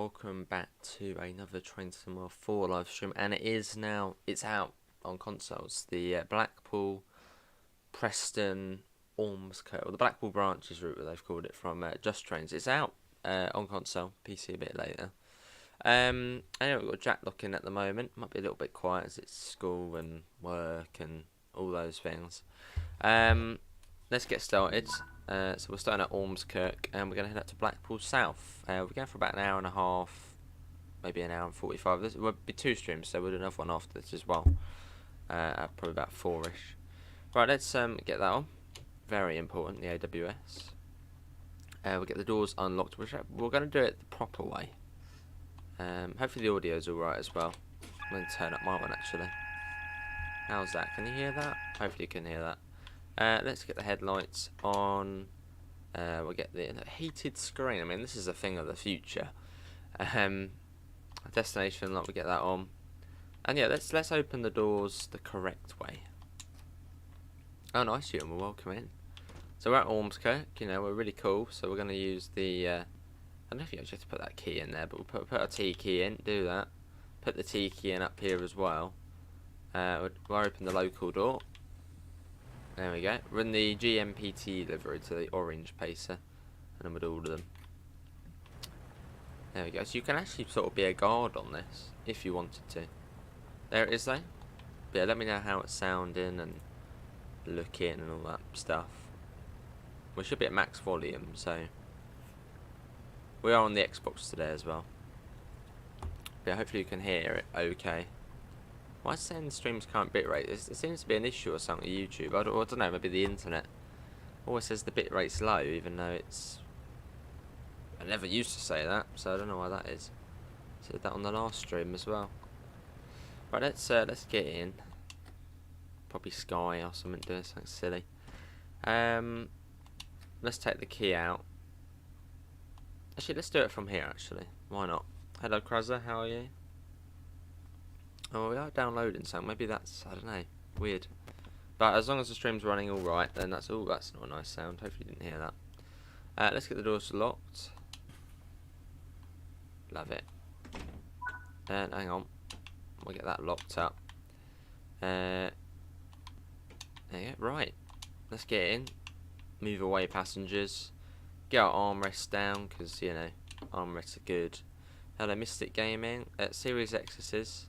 welcome back to another Train to Tomorrow 4 live stream, and it's out on consoles. The Blackpool, Preston, Ormskirk, or the Blackpool branches route, they've called it, from Just Trains. It's out on console, PC a bit later. Anyway, we've got Jack looking at the moment. Might be a little bit quiet as it's school and work and all those things. Let's get started. So we're starting at Ormskirk, and we're going to head up to Blackpool South. We're going for about an hour and a half, maybe an hour and 45. This will be 2 streams, so we'll do another one after this as well. Probably about 4ish. Right, let's get that on. Very important, the AWS. We'll get the doors unlocked. We're going to do it the proper way. Hopefully the audio's alright as well. I'm going to turn up my one actually. How's that? Can you hear that? Hopefully you can hear that. Let's get the headlights on. We'll get the heated screen. I mean, this is a thing of the future. Destination unlock, we get that on. And yeah, let's open the doors the correct way. Oh, nice, you, and we're welcome in. So we're at Ormskirk, you know, we're really cool. So we're going to use the, I don't know if you actually have to put that key in there, but we'll put a T key in, do that. Put the T key in up here as well. We'll open the local door. There we go. Run the GMPT livery to the orange pacer, and then we'll order them. There we go. So you can actually sort of be a guard on this if you wanted to. There it is, though. But yeah, let me know how it's sounding and looking and all that stuff. We should be at max volume, so we are on the Xbox today as well. But yeah, hopefully you can hear it okay. Why is it saying the stream's current bitrate? It seems to be an issue or something with YouTube. I don't know, maybe the internet. Always says the bitrate's low, even though it's... I never used to say that, so I don't know why that is. Said that on the last stream as well. Right, let's get in. Probably Sky or something, doing something silly. Let's take the key out. Actually, let's do it from here, actually. Why not? Hello, Kruzza, how are you? Oh, we are downloading something. Maybe that's, I don't know, weird. But as long as the stream's running all right, then that's all. That's not a nice sound. Hopefully you didn't hear that. Let's get the doors locked. Love it. And hang on, we'll get that locked up. There you go. Right, let's get in. Move away, passengers. Get our armrests down, because you know armrests are good. Hello, Mystic Gaming. Series X's.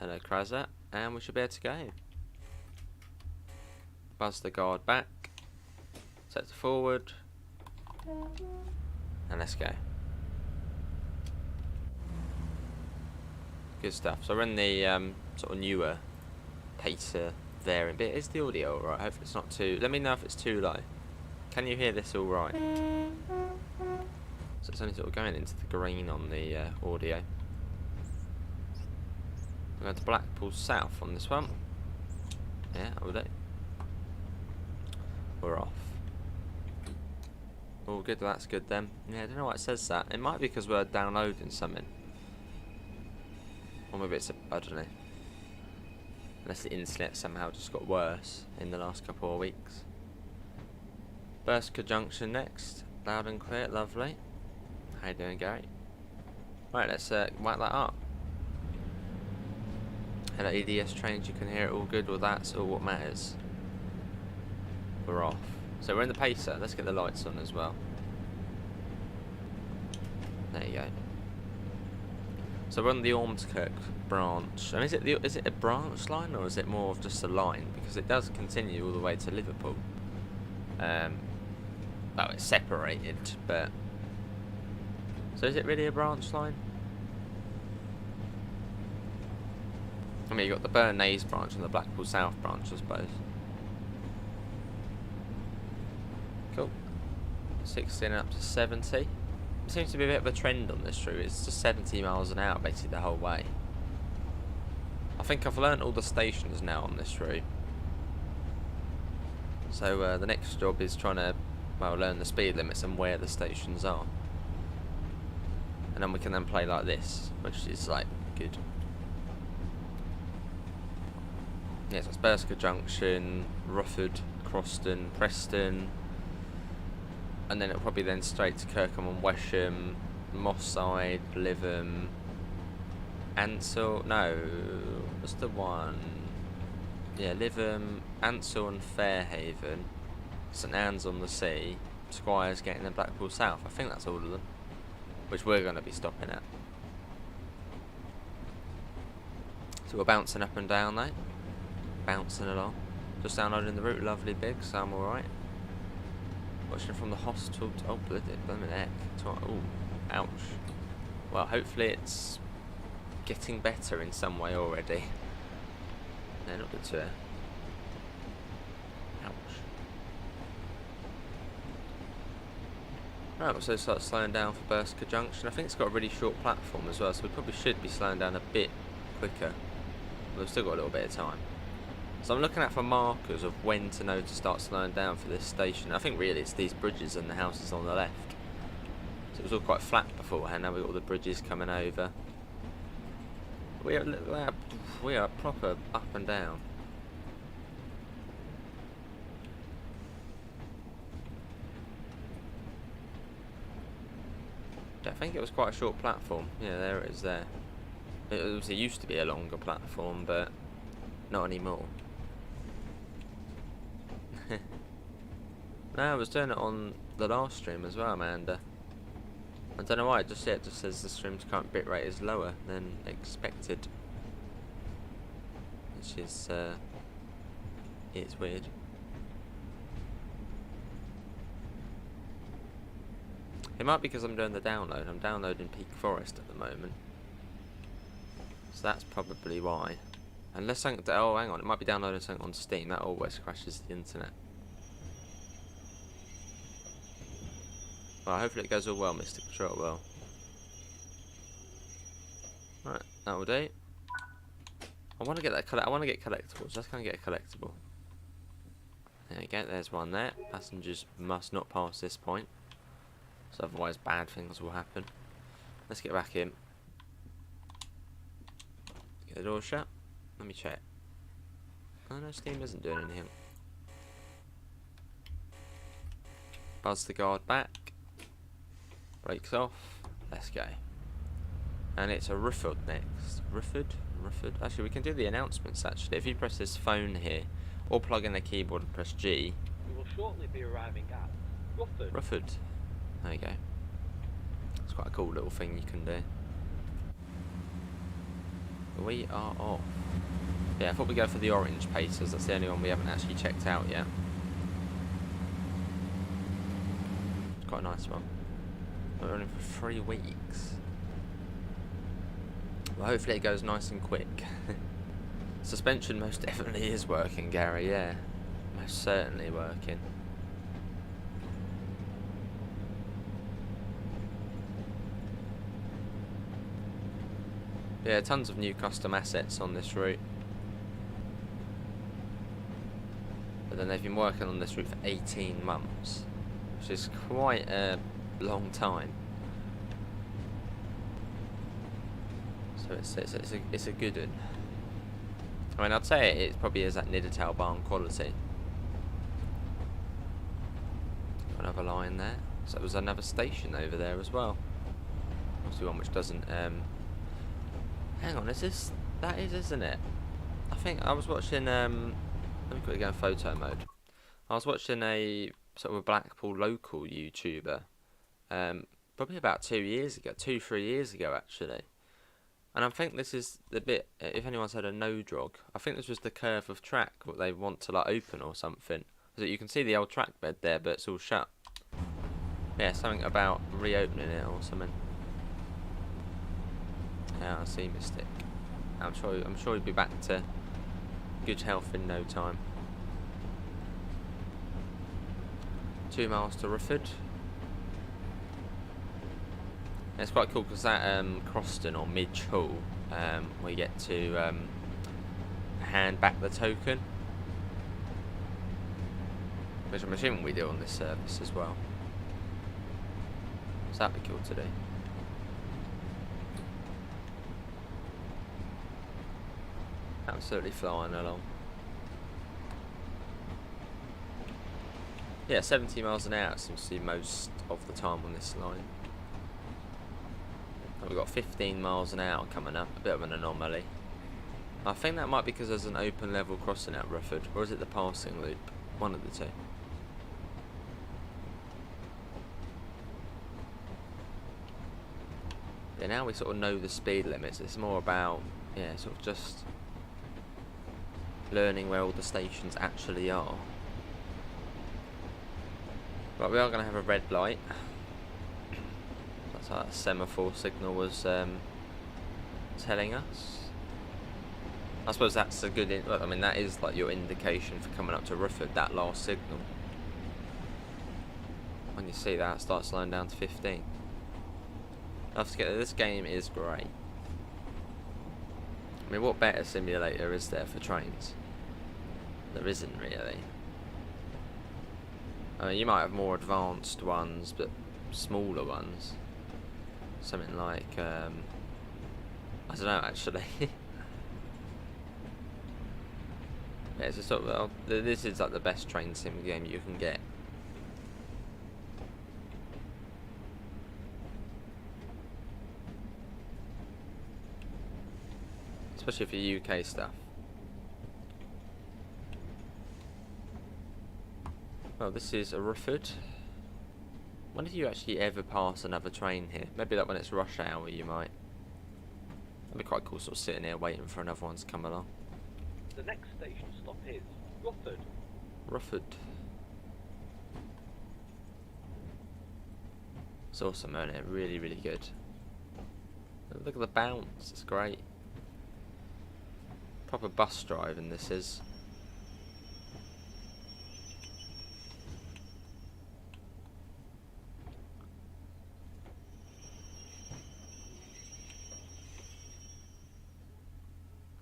Hello, Krazza, and we should be able to go. Buzz the guard back. Set to forward. And let's go. Good stuff. So we're in the sort of newer pacer variant. But is the audio alright? Hopefully it's not too... Let me know if it's too low. Can you hear this alright? So it's only sort of going into the green on the audio. We're going to Blackpool South on this one. Yeah, I will do. We're off. All good, that's good then. Yeah, I don't know why it says that. It might be because we're downloading something. Or maybe it's I don't know. Unless the internet somehow just got worse in the last couple of weeks. Ormskirk junction next. Loud and clear, lovely. How you doing, Gary? Right, let's whack that up. Hello, EDS trains, you can hear it all good. Well, that's all what matters. We're off. So we're in the pacer. Let's get the lights on as well. There you go. So we're on the Ormskirk branch. And is it a branch line, or is it more of just a line? Because it does continue all the way to Liverpool. Well, it's separated, but... So is it really a branch line? I mean, you've got the Bernays branch and the Blackpool South branch, I suppose. Cool. 16 up to 70. It seems to be a bit of a trend on this route. It's just 70 miles an hour basically the whole way. I think I've learnt all the stations now on this route. So the next job is trying to, well, learn the speed limits and where the stations are. And then we can then play like this, which is like good. Yeah, so it's Ormskirk Junction, Rufford, Croston, Preston, and then it'll probably then straight to Kirkham and Wesham, Moss Side, Lytham, Ansel. No, what's the one? Yeah, Lytham, Ansel and Fairhaven, St Anne's on the Sea, Squires getting in Blackpool South. I think that's all of them, which we're going to be stopping at. So we're bouncing up and down, though. Bouncing along. Just downloading the route, lovely big, so I'm alright. Watching from the hostel. Oh, blooming heck. Oh, ouch. Well, hopefully it's getting better in some way already. No, not good to. Ouch. Right, we'll start slowing down for Ormskirk junction. I think it's got a really short platform as well, so we probably should be slowing down a bit quicker. But we've still got a little bit of time. So I'm looking out for markers of when to know to start slowing down for this station. I think really it's these bridges and the houses on the left. So it was all quite flat beforehand, now we've got all the bridges coming over. We are proper up and down. I think it was quite a short platform. Yeah, there it is there. It used to be a longer platform, but not anymore. No, I was doing it on the last stream as well, Amanda. I don't know why, it just says the stream's current bitrate is lower than expected. Which is, it's weird. It might be because I'm doing the download. I'm downloading Peak Forest at the moment. So that's probably why. Unless something, oh hang on, it might be downloading something on Steam. That always crashes the internet. Well, hopefully it goes all well, Mr. Trovo. Right, that will do. I want to get that. I want to get collectibles. Let's go and get a collectible. There we go. There's one there. Passengers must not pass this point, so otherwise bad things will happen. Let's get back in. Get the door shut. Let me check. Oh no, Steam isn't doing anything. Buzz the guard back. Brakes off. Let's go. And it's a Rufford next. Rufford? Actually, we can do the announcements actually. If you press this phone here, or plug in a keyboard and press G. We will shortly be arriving at Rufford. Rufford. There you go. It's quite a cool little thing you can do. We are off. Yeah, I thought we'd go for the orange Pacers. That's the only one we haven't actually checked out yet. It's quite a nice one. We're running for 3 weeks. Well, hopefully it goes nice and quick. Suspension most definitely is working, Gary, yeah. Most certainly working. Yeah, tons of new custom assets on this route. But then they've been working on this route for 18 months, which is quite a long time. So it's a good one. I mean, I'd say it probably is that Niddertal barn quality. Another line there. So there was another station over there as well. Obviously one which doesn't. Hang on, is this? That is, isn't it? I think I was watching. Let me quickly go in photo mode. I was watching a sort of a Blackpool local YouTuber. Probably about 3 years ago actually. And I think this is the bit, if anyone's had a no-drog, I think this was the curve of track what they want to like open or something. So you can see the old track bed there, but it's all shut. Yeah, something about reopening it or something. Yeah, I see, Mystic. I'm sure he'll be back to good health in no time. 2 miles to Rufford. It's quite cool because that Croston or Midge Hall, we get to hand back the token, which I'm assuming we do on this service as well. So that'd be cool to do. Absolutely flying along. Yeah, 70 miles an hour seems to be most of the time on this line. We've got 15 miles an hour coming up, a bit of an anomaly. I think that might be because there's an open level crossing at Rufford, or is it the passing loop? One of the two. Yeah, now we sort of know the speed limits. It's more about, yeah, sort of just learning where all the stations actually are. Right, we are going to have a red light. That's what that semaphore signal was telling us. I suppose that's a good, I mean, that is like your indication for coming up to Rufford, that last signal. When you see that, start slowing down to 15. I have to get, this game is great. I mean, what better simulator is there for trains? There isn't really. I mean, you might have more advanced ones, but smaller ones. Something like, I don't know actually. Yeah, it's a sort of, this is like the best train sim game you can get. Especially for UK stuff. Well, this is a Rufford. When did you actually ever pass another train here? Maybe like when it's rush hour you might. That'd be quite cool, sort of sitting here waiting for another one to come along. The next station stop is Rufford. Rufford. It's awesome, isn't it? Really, really good. Look at the bounce, it's great. Proper bus driving this is.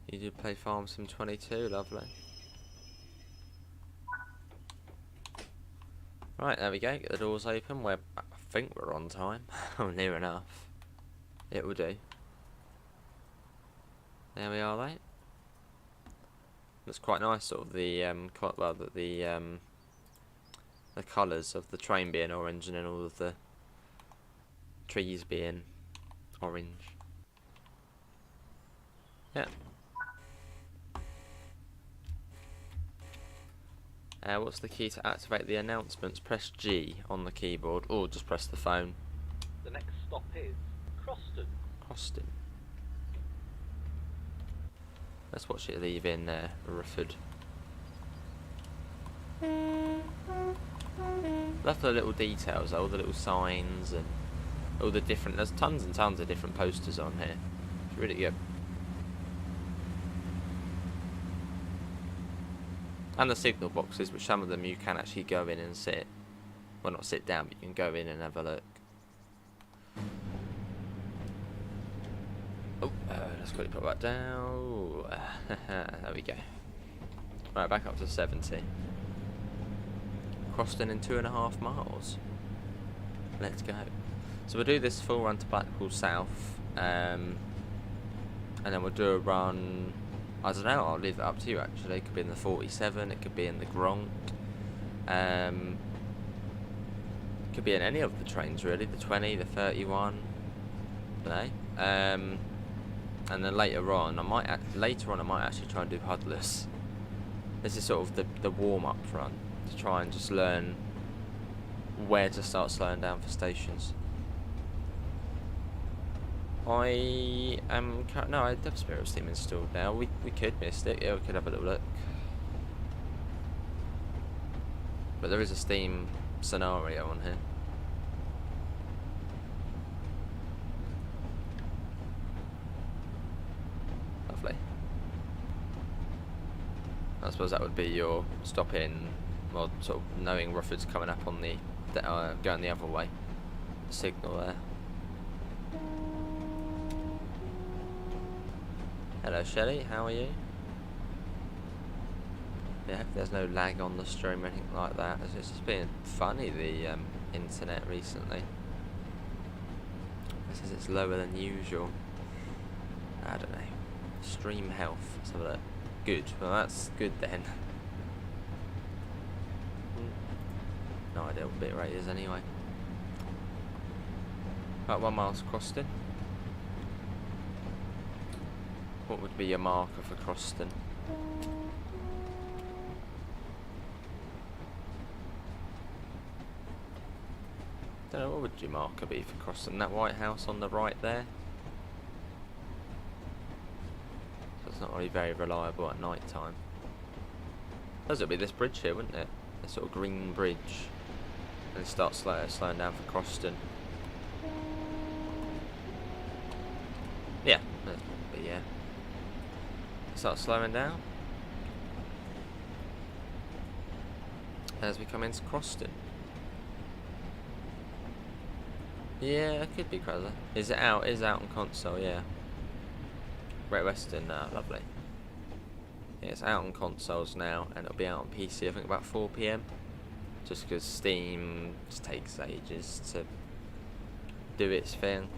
You do play Farm Sim 22, lovely. Right, there we go, get the doors open. I think we're on time. Near enough. It will do. There we are, mate. Looks quite nice, sort of the the colours of the train being orange and then all of the trees being orange. Yeah. What's the key to activate the announcements? Press G on the keyboard, or just press the phone. The next stop is Croston. Croston. Let's watch it leave in Rufford. Love the little details, all the little signs and all the different. There's tons and tons of different posters on here. It's really good. And the signal boxes, which some of them you can actually go in and sit. Well, not sit down, but you can go in and have a look. Oh, let's quickly put that down. There we go. Right, back up to 70. Croston in 2.5 miles. Let's go. So we'll do this full run to Blackpool South, and then we'll do a run. I don't know, I'll leave it up to you actually. It could be in the 47, it could be in the Gronk. It could be in any of the trains really, the 20, the 31. I don't know. And then later on I might actually try and do Hudless. This is sort of the warm-up run to try and just learn where to start slowing down for stations. I have Spirit Steam installed now. We could miss it. Yeah, we could have a little look. But there is a Steam scenario on here. Lovely. I suppose that would be your stop in, well, sort of knowing Rufford's coming up on the going the other way. Signal there. Hello Shelley, how are you? Yeah, hope there's no lag on the stream or anything like that. It's just been funny, the internet recently. It says it's lower than usual. I don't know. Stream health, let's have a look. Good, well that's good then. No idea what bit rate is anyway. About 1 mile to Croston. What would be your marker for Croston? Don't know, what would your marker be for Croston? That white house on the right there? So it's not really very reliable at night time. Those would be this bridge here, wouldn't it? This sort of green bridge. And it starts slowing down for Croston. Yeah, but yeah. Start slowing down as we come into Croston. Yeah, it could be Crowther. Is it out? Is out on console? Yeah. Great Western, lovely. Yeah, it's out on consoles now, and it'll be out on PC I think about 4 PM. Just because Steam just takes ages to do its thing.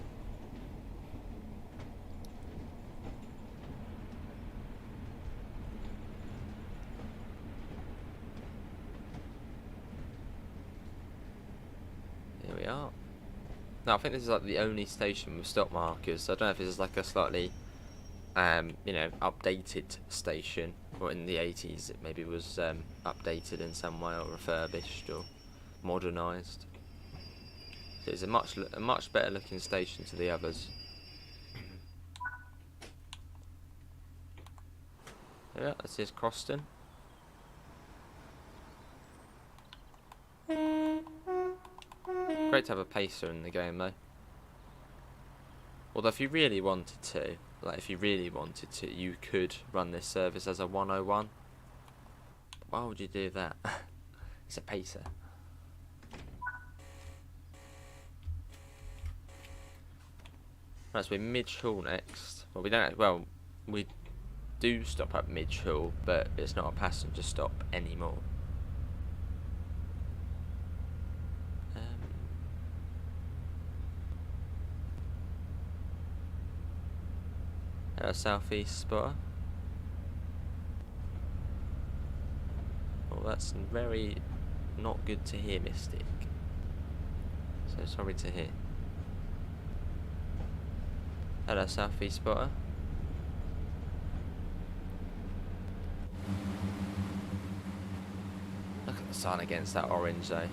Here we are. Now I think this is like the only station with stop markers. I don't know if this is like a slightly you know, updated station, or in the 80s it maybe was updated in some way, or refurbished or modernised. So it's a much better looking station to the others. Yeah, this is Croston. Great to have a pacer in the game though. Although if you really wanted to, you could run this service as a 101. Why would you do that? It's a pacer. Right, so we're Midge Hall next. Well, we don't. Well, we do stop at Midge Hall, but it's not a passenger stop anymore. Southeast spotter. Oh, that's very not good to hear, Mystic. So sorry to hear. Hello, Southeast spotter. Look at the sun against that orange though.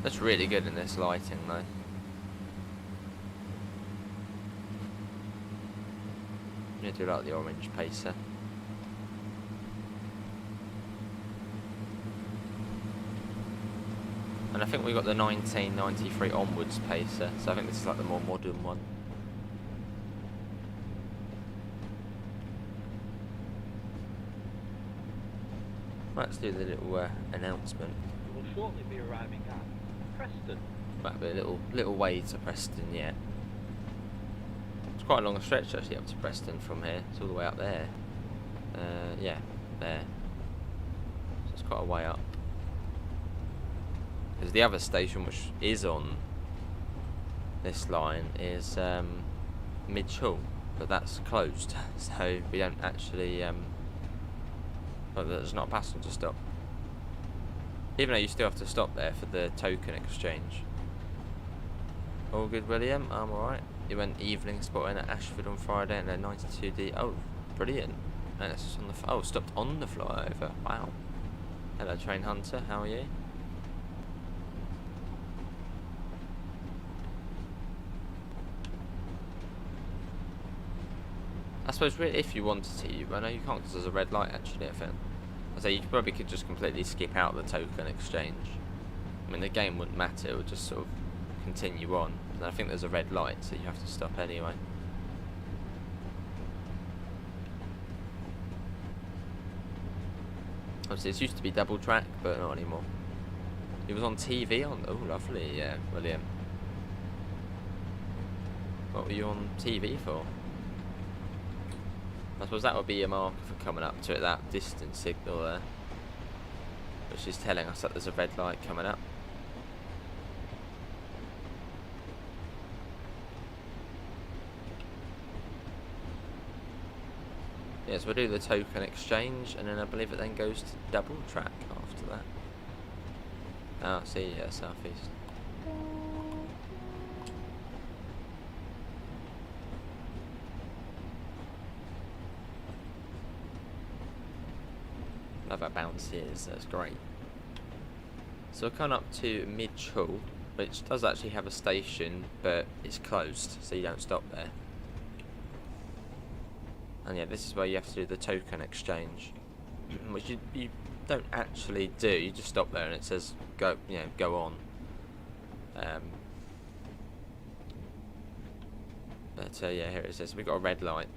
That's really good in this lighting though. I do like the orange pacer. And I think we got the 1993 onwards pacer, so I think this is like the more modern one. Let's do the little announcement. We will shortly be arriving at Preston. Might be a little way to Preston yet. It's quite a long stretch actually up to Preston from here. It's all the way up there. Yeah, there. So it's quite a way up. Because the other station which is on this line is Midge Hall, but that's closed, so we don't actually. Well, there's not a passenger stop. Even though you still have to stop there for the token exchange. All good, William? I'm alright. You went evening spotting at Ashford on Friday and then 92D. Oh, brilliant. And it's on the stopped on the flyover. Wow. Hello, Train Hunter. How are you? I suppose really, if you wanted to, I know you can't because there's a red light actually, I think. I say you probably could just completely skip out the token exchange. I mean, the game wouldn't matter, it would just sort of continue on. And I think there's a red light, so you have to stop anyway. Obviously, it used to be double track, but not anymore. It was on TV on. Oh, lovely, yeah, William. What were you on TV for? I suppose that would be a marker for coming up to it, that distance signal there, which is telling us that there's a red light coming up. Yes, we'll do the token exchange, and then I believe it then goes to double track after that. Ah, see, yeah, southeast. Love how bouncy it is, that's great. So we're coming up to Midge-Hull, which does actually have a station, but it's closed, so you don't stop there. And yeah, this is where you have to do the token exchange, which you don't actually do. You just stop there and it says go, go on. But yeah, here it says we've got a red light.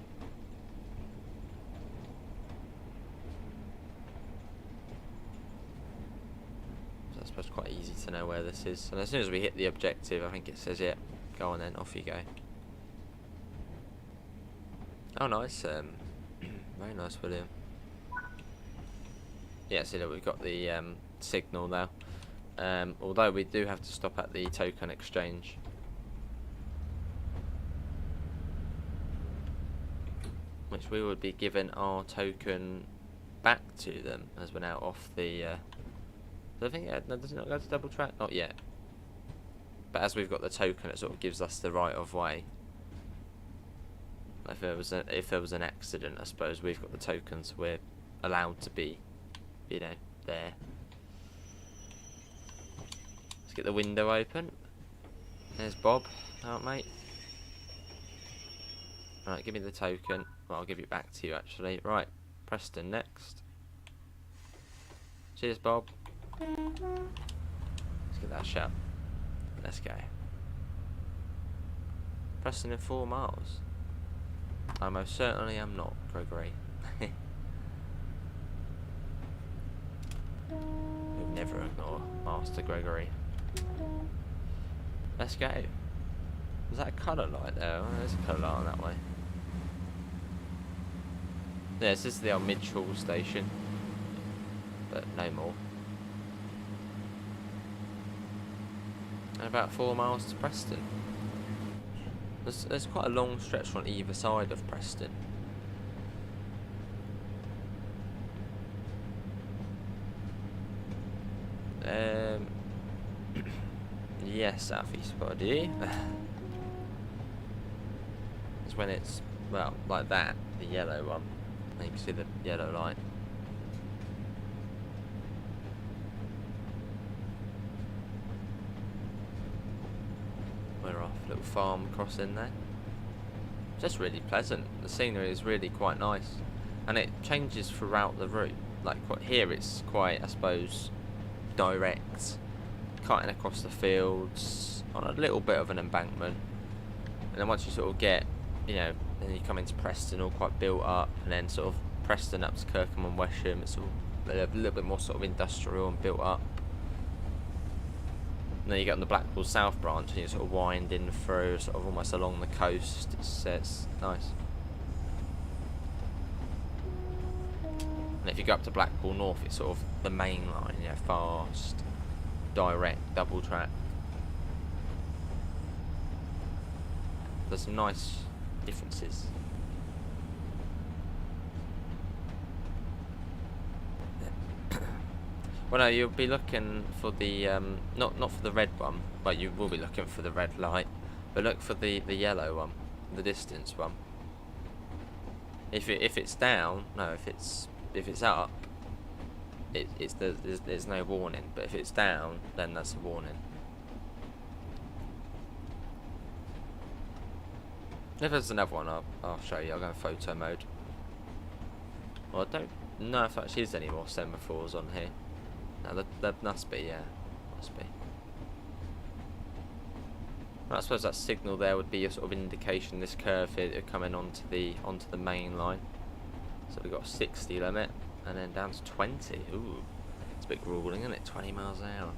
So I suppose quite easy to know where this is. And as soon as we hit the objective, I think it says, yeah, go on then, off you go. Oh, nice. Very nice, William. Yeah, see that we've got the signal now. Although we do have to stop at the token exchange. Which we would be given our token back to them as we're now off the... I think, no, does it not go to double track? Not yet. But as we've got the token, it sort of gives us the right of way. If there was an accident, I suppose we've got the tokens, we're allowed to be, there. Let's get the window open. There's Bob, out mate. Right, give me the token. Well, I'll give it back to you actually. Right, Preston next. Cheers, Bob. Let's get that shot. Let's go. Preston in 4 miles. I most certainly am not, Gregory. We'll never ignore Master Gregory. Let's go. Is that a colour light there? Oh, there's a colour light on that way. Yes, this is the old Midge-Hull station. But no more. And about 4 miles to Preston. There's quite a long stretch on either side of Preston. Yeah, southeast body. It's when it's, well, like that, the yellow one. You can see the yellow light. We're off, little farm crossing there. Just really pleasant. The scenery is really quite nice, and it changes throughout the route. Like here, it's quite, I suppose, direct, cutting across the fields on a little bit of an embankment, and then once you sort of get, then you come into Preston, all quite built up, and then sort of Preston up to Kirkham and Wesham, it's all a little bit more sort of industrial and built up. And then you get on the Blackpool South branch and you're sort of winding through, sort of almost along the coast. It's nice. And if you go up to Blackpool North, it's sort of the main line, fast, direct, double track. There's some nice differences. Well, no, you'll be looking for the not for the red one, but you will be looking for the red light. But look for the yellow one, the distance one. If it's down, no, if it's up, there's no warning. But if it's down, then that's a warning. If there's another one, I'll show you. I'll go in photo mode. Well, I don't know if there actually is any more semaphores on here. No, that must be, yeah. Must be. Well, I suppose that signal there would be a sort of indication this curve here coming onto the main line. So we've got a 60 limit, and then down to 20. Ooh, it's a bit grueling, isn't it? 20 miles an hour.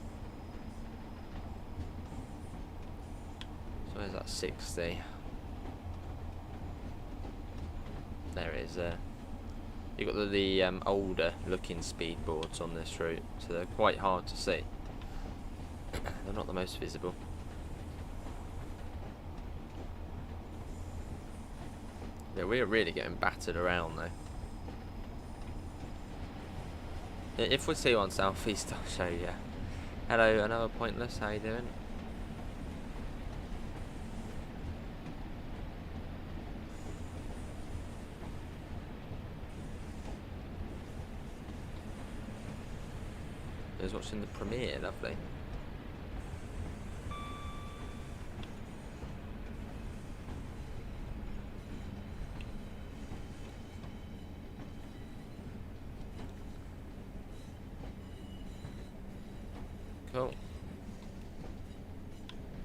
So where's that 60? There it is. You've got the older looking speed boards on this route, so they're quite hard to see. They're not the most visible. Yeah, we're really getting battered around though. If we see one southeast, I'll show you. Hello, another pointless. How you doing? Who's watching the premiere? Lovely. Cool.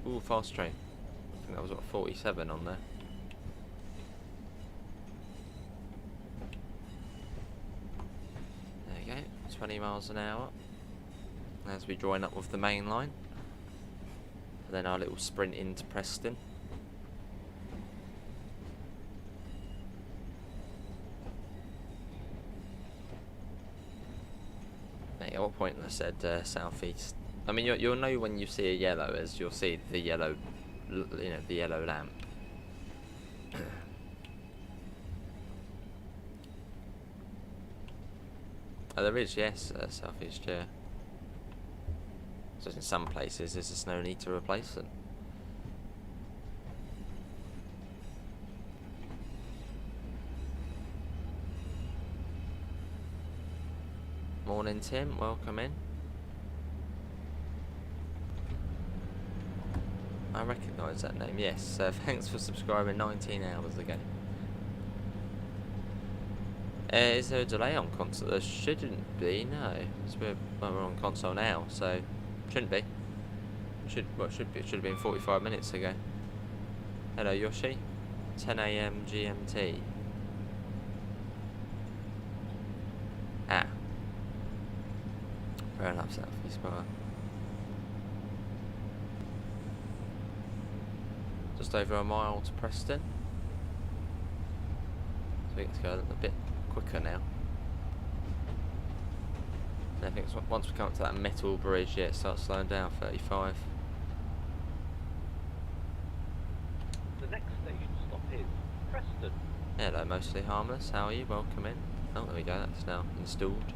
Ooh, fast train. I think that was what, 47 on there. There you go, 20 miles an hour. As we join up with the main line. And then our little sprint into Preston. At what point I said southeast. I mean, you'll know when you see a yellow, as you'll see the yellow, the yellow lamp. Oh, there is, yes, southeast, yeah. So in some places there's just no need to replace them. Morning, Tim. Welcome in. I recognise that name. Yes. Thanks for subscribing 19 hours ago. Is there a delay on console? There shouldn't be. No. We're on console now, so shouldn't be. Should be. It should have been 45 minutes ago. Hello, Yoshi. 10 AM GMT. Ah. Fair enough, southeast bar. Just over a mile to Preston. So we get to go a little bit quicker now. And I think once we come up to that metal bridge, yeah, it starts slowing down. 35. The next station stop is Preston. Hello, mostly harmless. How are you? Welcome in. Oh, there we go. That's now installed.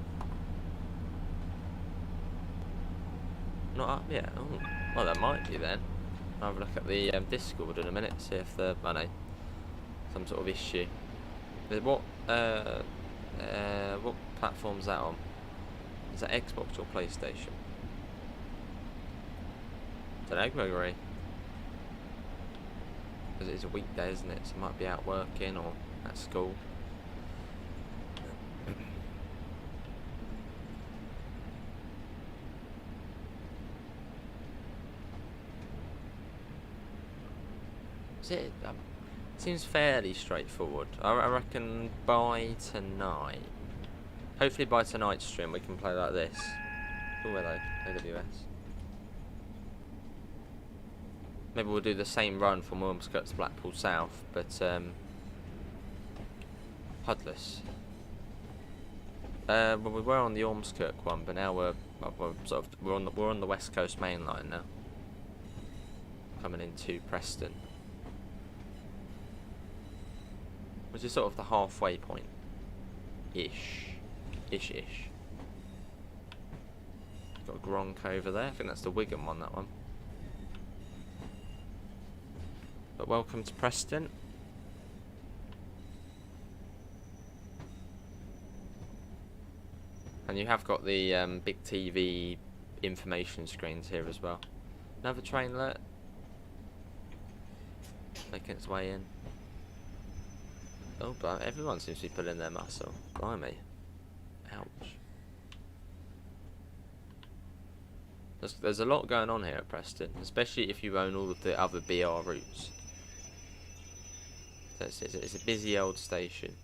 Not up yet. Oh, well, that might be then. I'll have a look at the Discord in a minute, see if the some sort of issue. What platform's that on? Is that Xbox or PlayStation? Don't know, Gregory. Because it's a weekday, isn't it? So I might be out working or at school. It seems fairly straightforward. I reckon by tonight, hopefully by tonight's stream we can play like this. Oh, hello, AWS. Maybe we'll do the same run from Ormskirk to Blackpool South, but HUDless. Well, we were on the Ormskirk one, but now we're on the West Coast main line now, coming into Preston. Which is sort of the halfway point. Ish. Got a Gronk over there. I think that's the Wigan one, that one. But welcome to Preston. And you have got the big TV information screens here as well. Another train alert. Making its way in. Oh, but everyone seems to be pulling their muscle. Blimey. Ouch. There's a lot going on here at Preston, especially if you own all of the other BR routes. So it's a busy old station.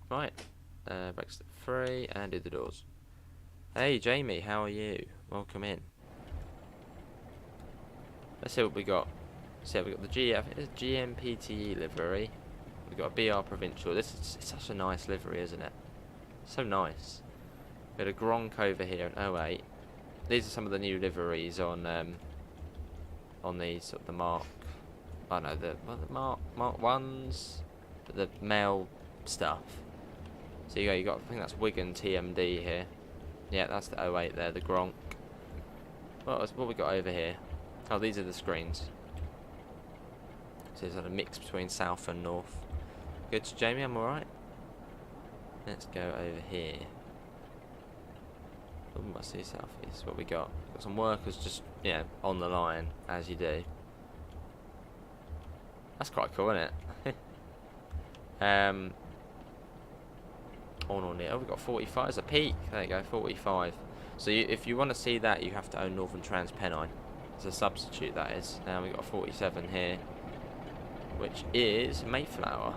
Right. Brakes at 3 and do the doors. Hey, Jamie, how are you? Welcome in. Let's see what we got. So we've got the GMPTE livery. We've got a BR Provincial. It's such a nice livery, isn't it? So nice. We had a Gronk over here at 08. These are some of the new liveries on these sort of the Mark. I don't know the Mark ones, the male stuff. So you got I think that's Wigan TMD here. Yeah, that's the 08 there, the Gronk. What we got over here? Oh, these are the screens. So there's a mix between south and north. Good, Jamie, I'm alright. Let's go over here. Oh, I see south east. What we got? Got some workers just, on the line, as you do. That's quite cool, isn't it? On it. Oh, we've got 45 as a peak. There you go, 45. So if you want to see that, you have to own Northern Trans Pennine. As a substitute, that is. Now we've got 47 here, which is Mayflower.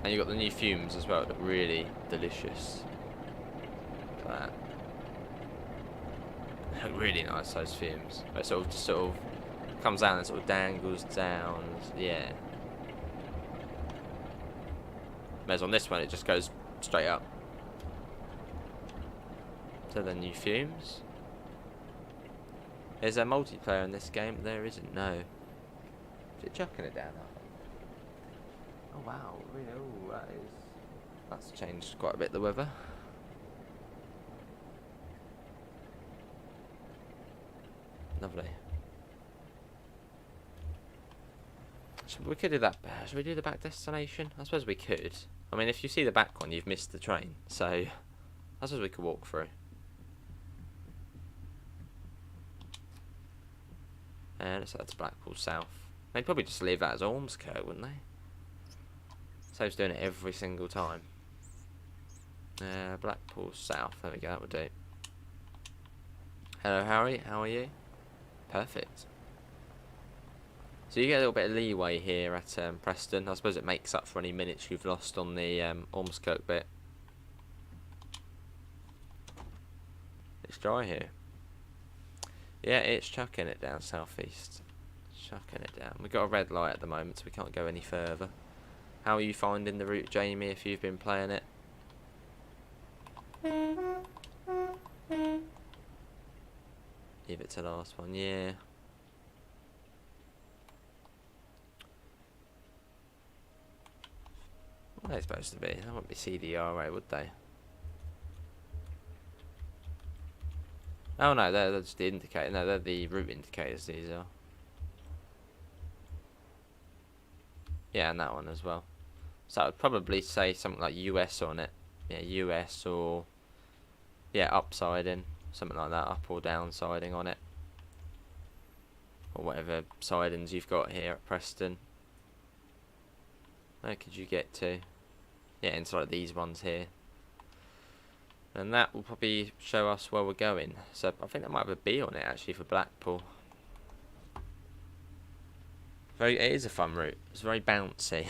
And you've got the new fumes as well, that look really delicious. Look at that. They look really nice, those fumes. But it sort of comes down and sort of dangles down. Yeah. Whereas on this one, it just goes straight up. So the new fumes. Is there multiplayer in this game? There isn't, no. Is it chucking it down? Oh wow, really? Oh, that's changed quite a bit, the weather. Lovely. We could do that. Should we do the back destination? I suppose we could. I mean, if you see the back one, you've missed the train. So, I suppose we could walk through. And let's head to Blackpool South. They'd probably just leave that as Ormskirk, wouldn't they? Saves doing it every single time. Blackpool South. There we go, that would do. Hello, Harry. How are you? Perfect. So you get a little bit of leeway here at Preston. I suppose it makes up for any minutes you've lost on the Ormskirk bit. It's dry here. Yeah, it's chucking it down southeast. Chucking it down. We've got a red light at the moment, so we can't go any further. How are you finding the route, Jamie, if you've been playing it? Leave it to the last one, yeah. What are they supposed to be? That wouldn't be CDRA, would they? Oh no, they're just the indicator. No, they're the route indicators, these are. Yeah, and that one as well. So I would probably say something like US on it. Yeah, US or... yeah, upsiding. Something like that, up or down siding on it. Or whatever sidings you've got here at Preston. Where could you get to? Yeah, inside of these ones here. And that will probably show us where we're going. So I think that might have a B on it actually for Blackpool. It is a fun route. It's very bouncy.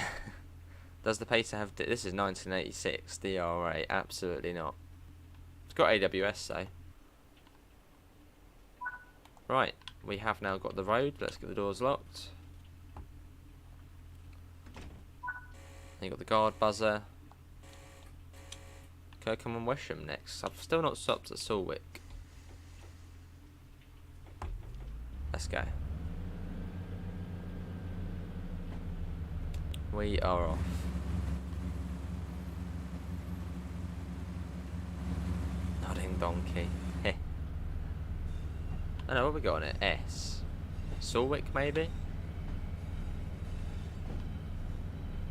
Does the pacer have... this is 1986 DRA. Absolutely not. It's got AWS though. Right. We have now got the road. Let's get the doors locked. Then you got the guard buzzer. Kirkham and Wesham next. I've still not stopped at Salwick. Let's go. We are off. Nodding donkey. Heh. I know what we got on it. S. Salwick maybe?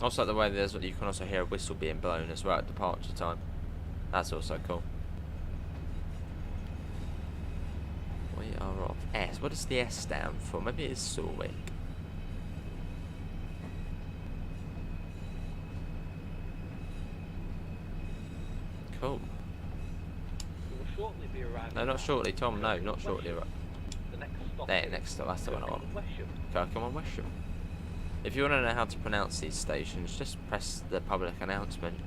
Also like the way there's you can also hear a whistle being blown as well at departure time. That's also cool. We are off. S. What does the S stand for? Maybe it's Salwick. Cool. We will shortly be arriving. No, not shortly, Tom. No, not shortly. The next stop. There, next stop. That's the one I want. Wesham. Kirkham and Wesham. If you want to know how to pronounce these stations, just press the public announcement.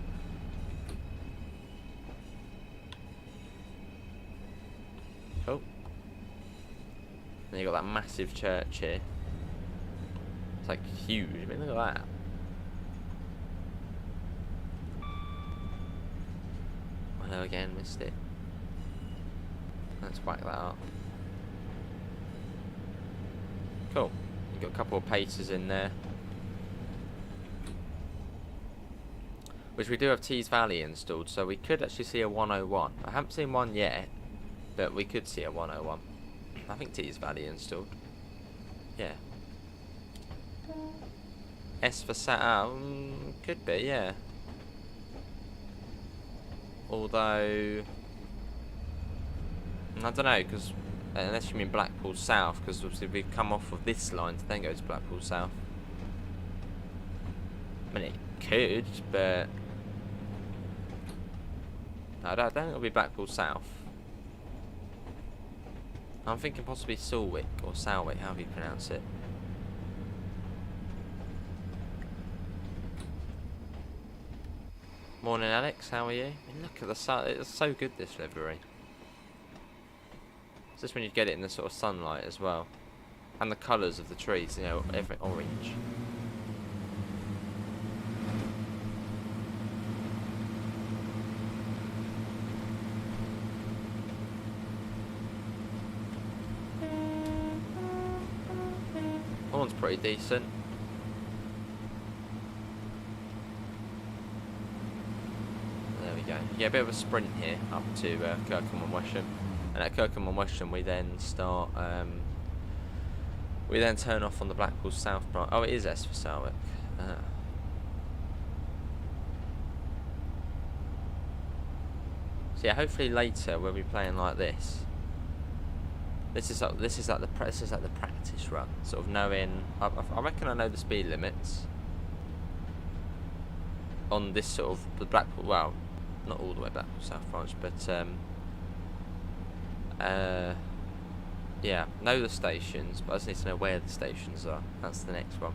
Cool. Then you got that massive church here. It's like huge. I mean, look at that. Hello again, missed it. Let's whack that up. Cool. You've got a couple of pacers in there. Which we do have Tees Valley installed, so we could actually see a 101. I haven't seen one yet, but we could see a 101. I think Tees Valley installed. Yeah. S for could be, yeah. Although I don't know, because unless you mean Blackpool South, because obviously we come off of this line to then go to Blackpool South. I mean, it could, but no, I don't think it'll be Blackpool South. I'm thinking possibly Salwick or Salwick, however you pronounce it. Morning, Alex. How are you? I mean, look at the sun. It's so good, this livery. It's just when you get it in the sort of sunlight as well, and the colours of the trees. You know, everything orange. Horn's pretty decent. There we go. Yeah, a bit of a sprint here up to Kirkham and Wesham, and at Kirkham and Wesham we then start. We then turn off on the Blackpool South branch. Oh, it is S for Salwick. So yeah, hopefully later we'll be playing like this. This is like the practice run, sort of knowing. I reckon I know the speed limits on this sort of the Blackpool. Well, not all the way Blackpool South branch, but yeah, know the stations, but I just need to know where the stations are. That's the next one.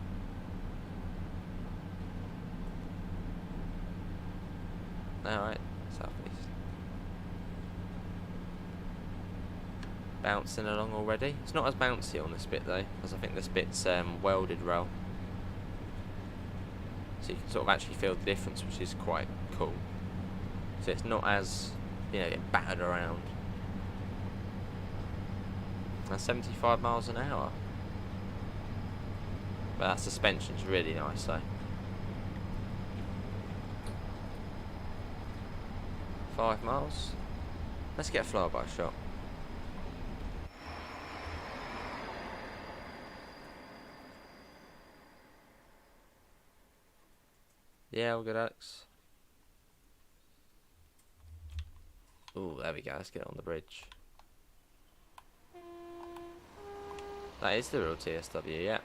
Alright, southeast. Bouncing along already. It's not as bouncy on this bit though, as I think this bit's welded rail. So you can sort of actually feel the difference, which is quite cool. So it's not as, you know, getting battered around. That's 75 miles an hour. But that suspension's really nice though. 5 miles. Let's get a flyby shot. Yeah, all good, Alex. Oh, there we go. Let's get it on the bridge. That is the real TSW, yeah.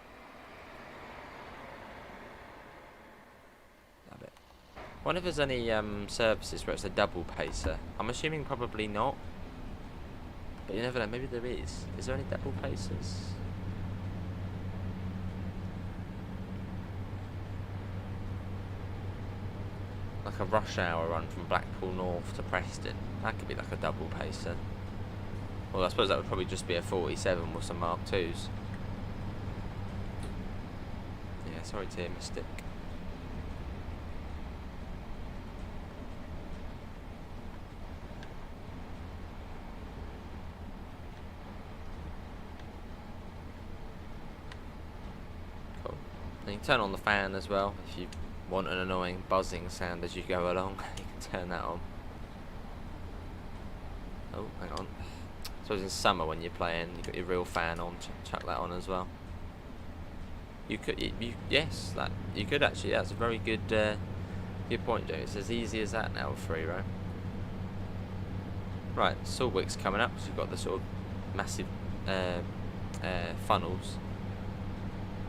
Love it. I wonder if there's any services where it's a double pacer. I'm assuming probably not. But you never know, maybe there is. Is there any double pacers? Like a rush hour run from Blackpool North to Preston. That could be like a double pacer. Well, I suppose that would probably just be a 47 with some Mark IIs. Yeah, sorry to hear, Mystic. Cool. And you can turn on the fan as well if you want an annoying buzzing sound as you go along. You can turn that on. Oh, hang on. I suppose in summer when you're playing, you've got your real fan on. Chuck that on as well. You could, yes, that you could actually. That's a very good, good point, Joe. It's as easy as that now with free roam. Right, Salwick's coming up. So you've got the sort of massive funnels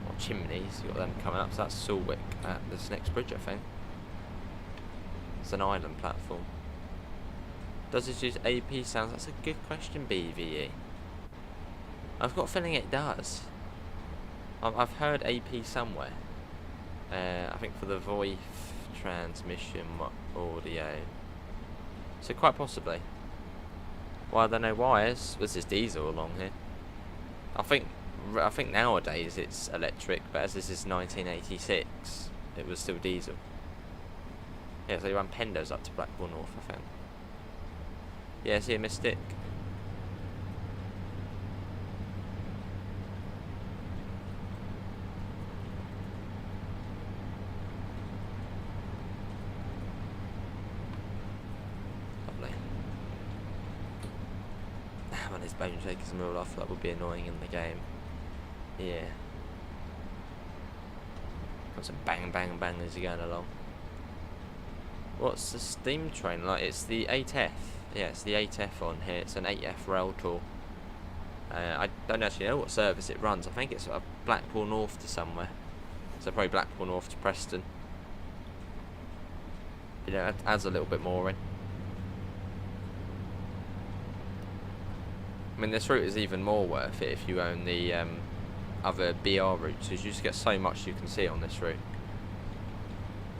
or chimneys. You've got them coming up. So that's Salwick at this next bridge, I think. It's an island platform. Does it use AP sounds? That's a good question, BVE. I've got a feeling it does. I've heard AP somewhere. I think for the VoIP transmission audio. So quite possibly. Well, I don't know why. This is diesel along here. I think nowadays it's electric, but as this is 1986, it was still diesel. Yeah, so you run Pendos up to Blackpool North, I think. Yeah, see a Mystic. Lovely. When there's bone shakers in real life, that would be annoying in the game. Yeah. Got some bang bang bang as you're going along. What's the steam train like? It's the 8F. Yeah, it's the 8F on here. It's an 8F rail tour. I don't actually know what service it runs. I think it's Blackpool North to somewhere. So probably Blackpool North to Preston. You know, it adds a little bit more in. I mean, this route is even more worth it if you own the other BR routes, because you just get so much you can see on this route.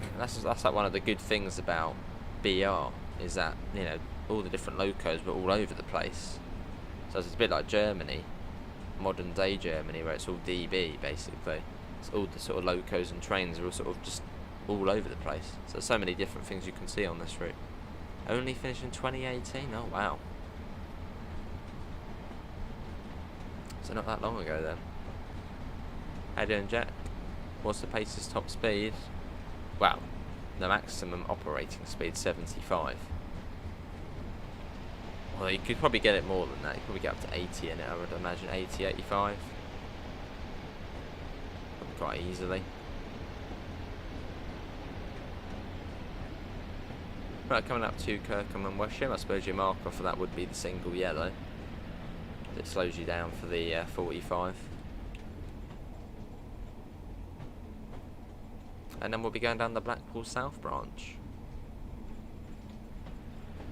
And that's like one of the good things about BR, is that, you know, all the different locos were all over the place. So it's a bit like Germany, modern day Germany, where it's all DB basically. It's all the sort of locos and trains are all sort of just all over the place. So there's so many different things you can see on this route. Only finished in 2018? Oh wow. So not that long ago then. How you doing, Jack? What's the pace's top speed? Well, the maximum operating speed 75. Well, you could probably get it more than that. You could probably get up to 80 in it, I would imagine. 80, 85. Probably quite easily. Right, coming up to Kirkham and Wesham, I suppose your marker for that would be the single yellow. It slows you down for the 45. And then we'll be going down the Blackpool South branch,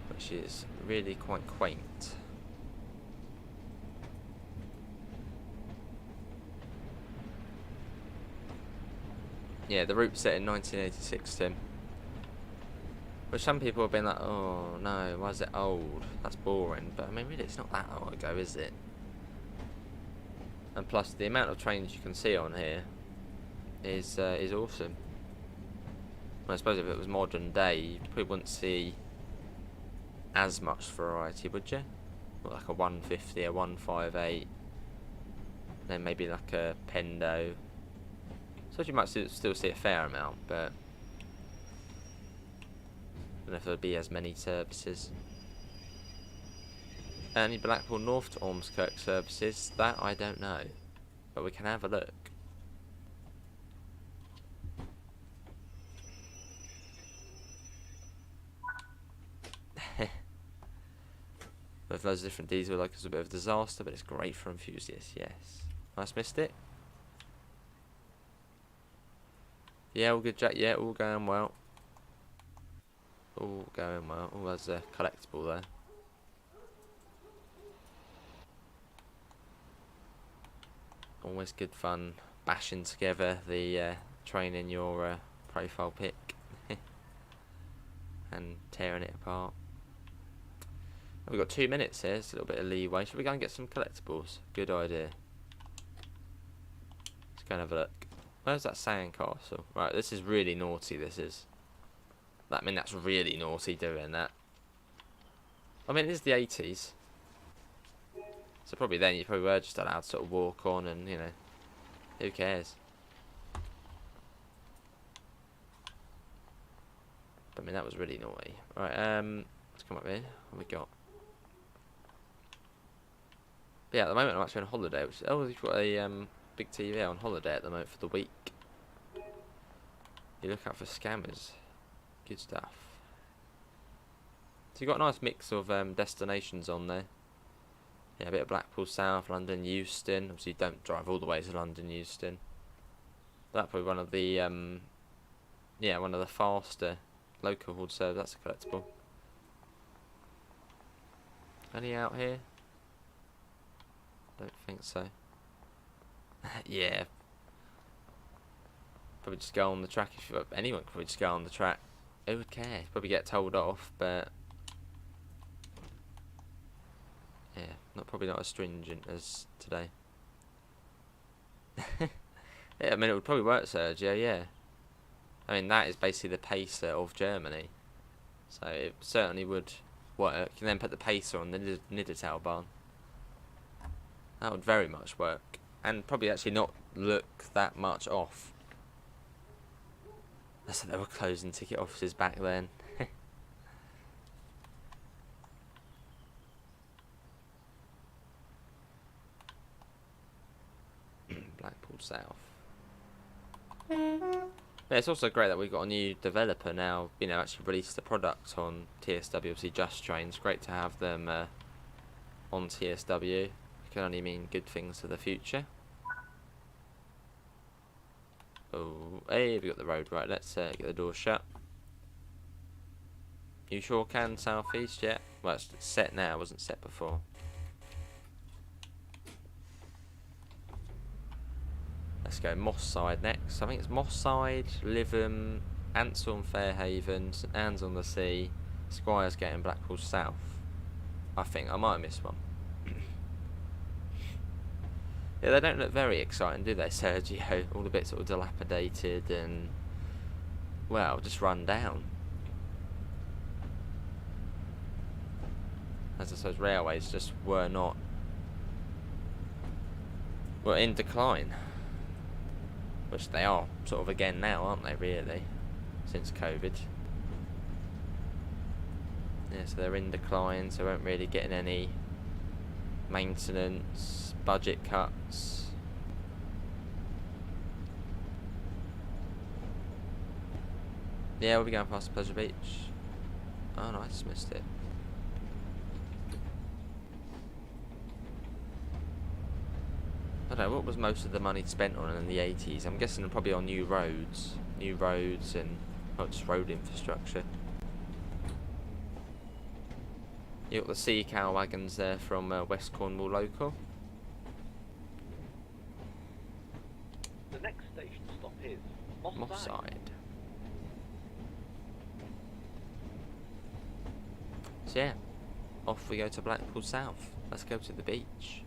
which is really quite quaint. Yeah, the route set in 1986, Tim. Which some people have been like, oh no, why is it old? That's boring. But I mean, really, it's not that long ago, is it? And plus, the amount of trains you can see on here is awesome. Well, I suppose if it was modern day, you probably wouldn't see as much variety, would you? Like a 150, a 158, then maybe like a Pendo. So you might still see a fair amount, but I don't know if there'd be as many services. Any Blackpool North to Ormskirk services? That I don't know, but we can have a look. With loads of different diesel, like it's a bit of a disaster, but it's great for enthusiasts. Yes, nice, missed it. Yeah, all good, Jack. Yeah, all going well. All going well. Oh, there's a collectible there. Always good fun bashing together the train in your profile pic and tearing it apart. We've got 2 minutes here, it's a little bit of leeway. Should we go and get some collectibles? Good idea. Let's go and have a look. Where's that sandcastle? Right, this is really naughty, this is. I mean, that's really naughty doing that. I mean, it is the 80s. So probably then you probably were just allowed to sort of walk on and, you know, who cares? But I mean, that was really naughty. Right, let's come up here. What have we got? But yeah, at the moment I'm actually on holiday, which we've got a big TV on holiday at the moment for the week. You look out for scammers. Good stuff. So you've got a nice mix of destinations on there. Yeah, a bit of Blackpool South, London, Euston. Obviously, you don't drive all the way to London, Euston. That's probably one of the one of the faster local hauled serves. That's a collectible. Any out here? Don't think so. Yeah. Probably just go on the track if anyone could probably just go on the track. Who would care? Probably get told off, but yeah, probably not as stringent as today. Yeah, I mean it would probably work, Sergio. Yeah, I mean that is basically the pacer of Germany, so it certainly would work. You can then put the pacer on the Niedertalbahn. That would very much work, and probably actually not look that much off. So they were closing ticket offices back then. Blackpool South. Yeah, it's also great that we've got a new developer now, you know, actually released the product on TSW, obviously Just Trains. Great to have them on TSW. It can only mean good things for the future. Oh, hey, we got the road right. Let's get the door shut. You sure can, southeast, yeah? Well, it's set now, it wasn't set before. Let's go Moss Side next. I think it's Moss Side, Lytham, Ansell and Fairhaven, St Anne's on the Sea, Squires Gate and Blackpool South. I think I might have missed one. Yeah, they don't look very exciting, do they, Sergio? All a bit sort of dilapidated and, well, just run down. As I suppose railways just were in decline. Which they are sort of again now, aren't they, really? Since COVID. Yeah, so they're in decline, so they won't really getting any maintenance, budget cuts. Yeah, we'll be going past Pleasure Beach. Oh no, I just missed it. I don't know, what was most of the money spent on in the 80s? I'm guessing probably on new roads and not just road infrastructure. You got the sea cow wagons there from West Cornwall Local. The next station stop is Moss Side. So yeah, off we go to Blackpool South. Let's go to the beach.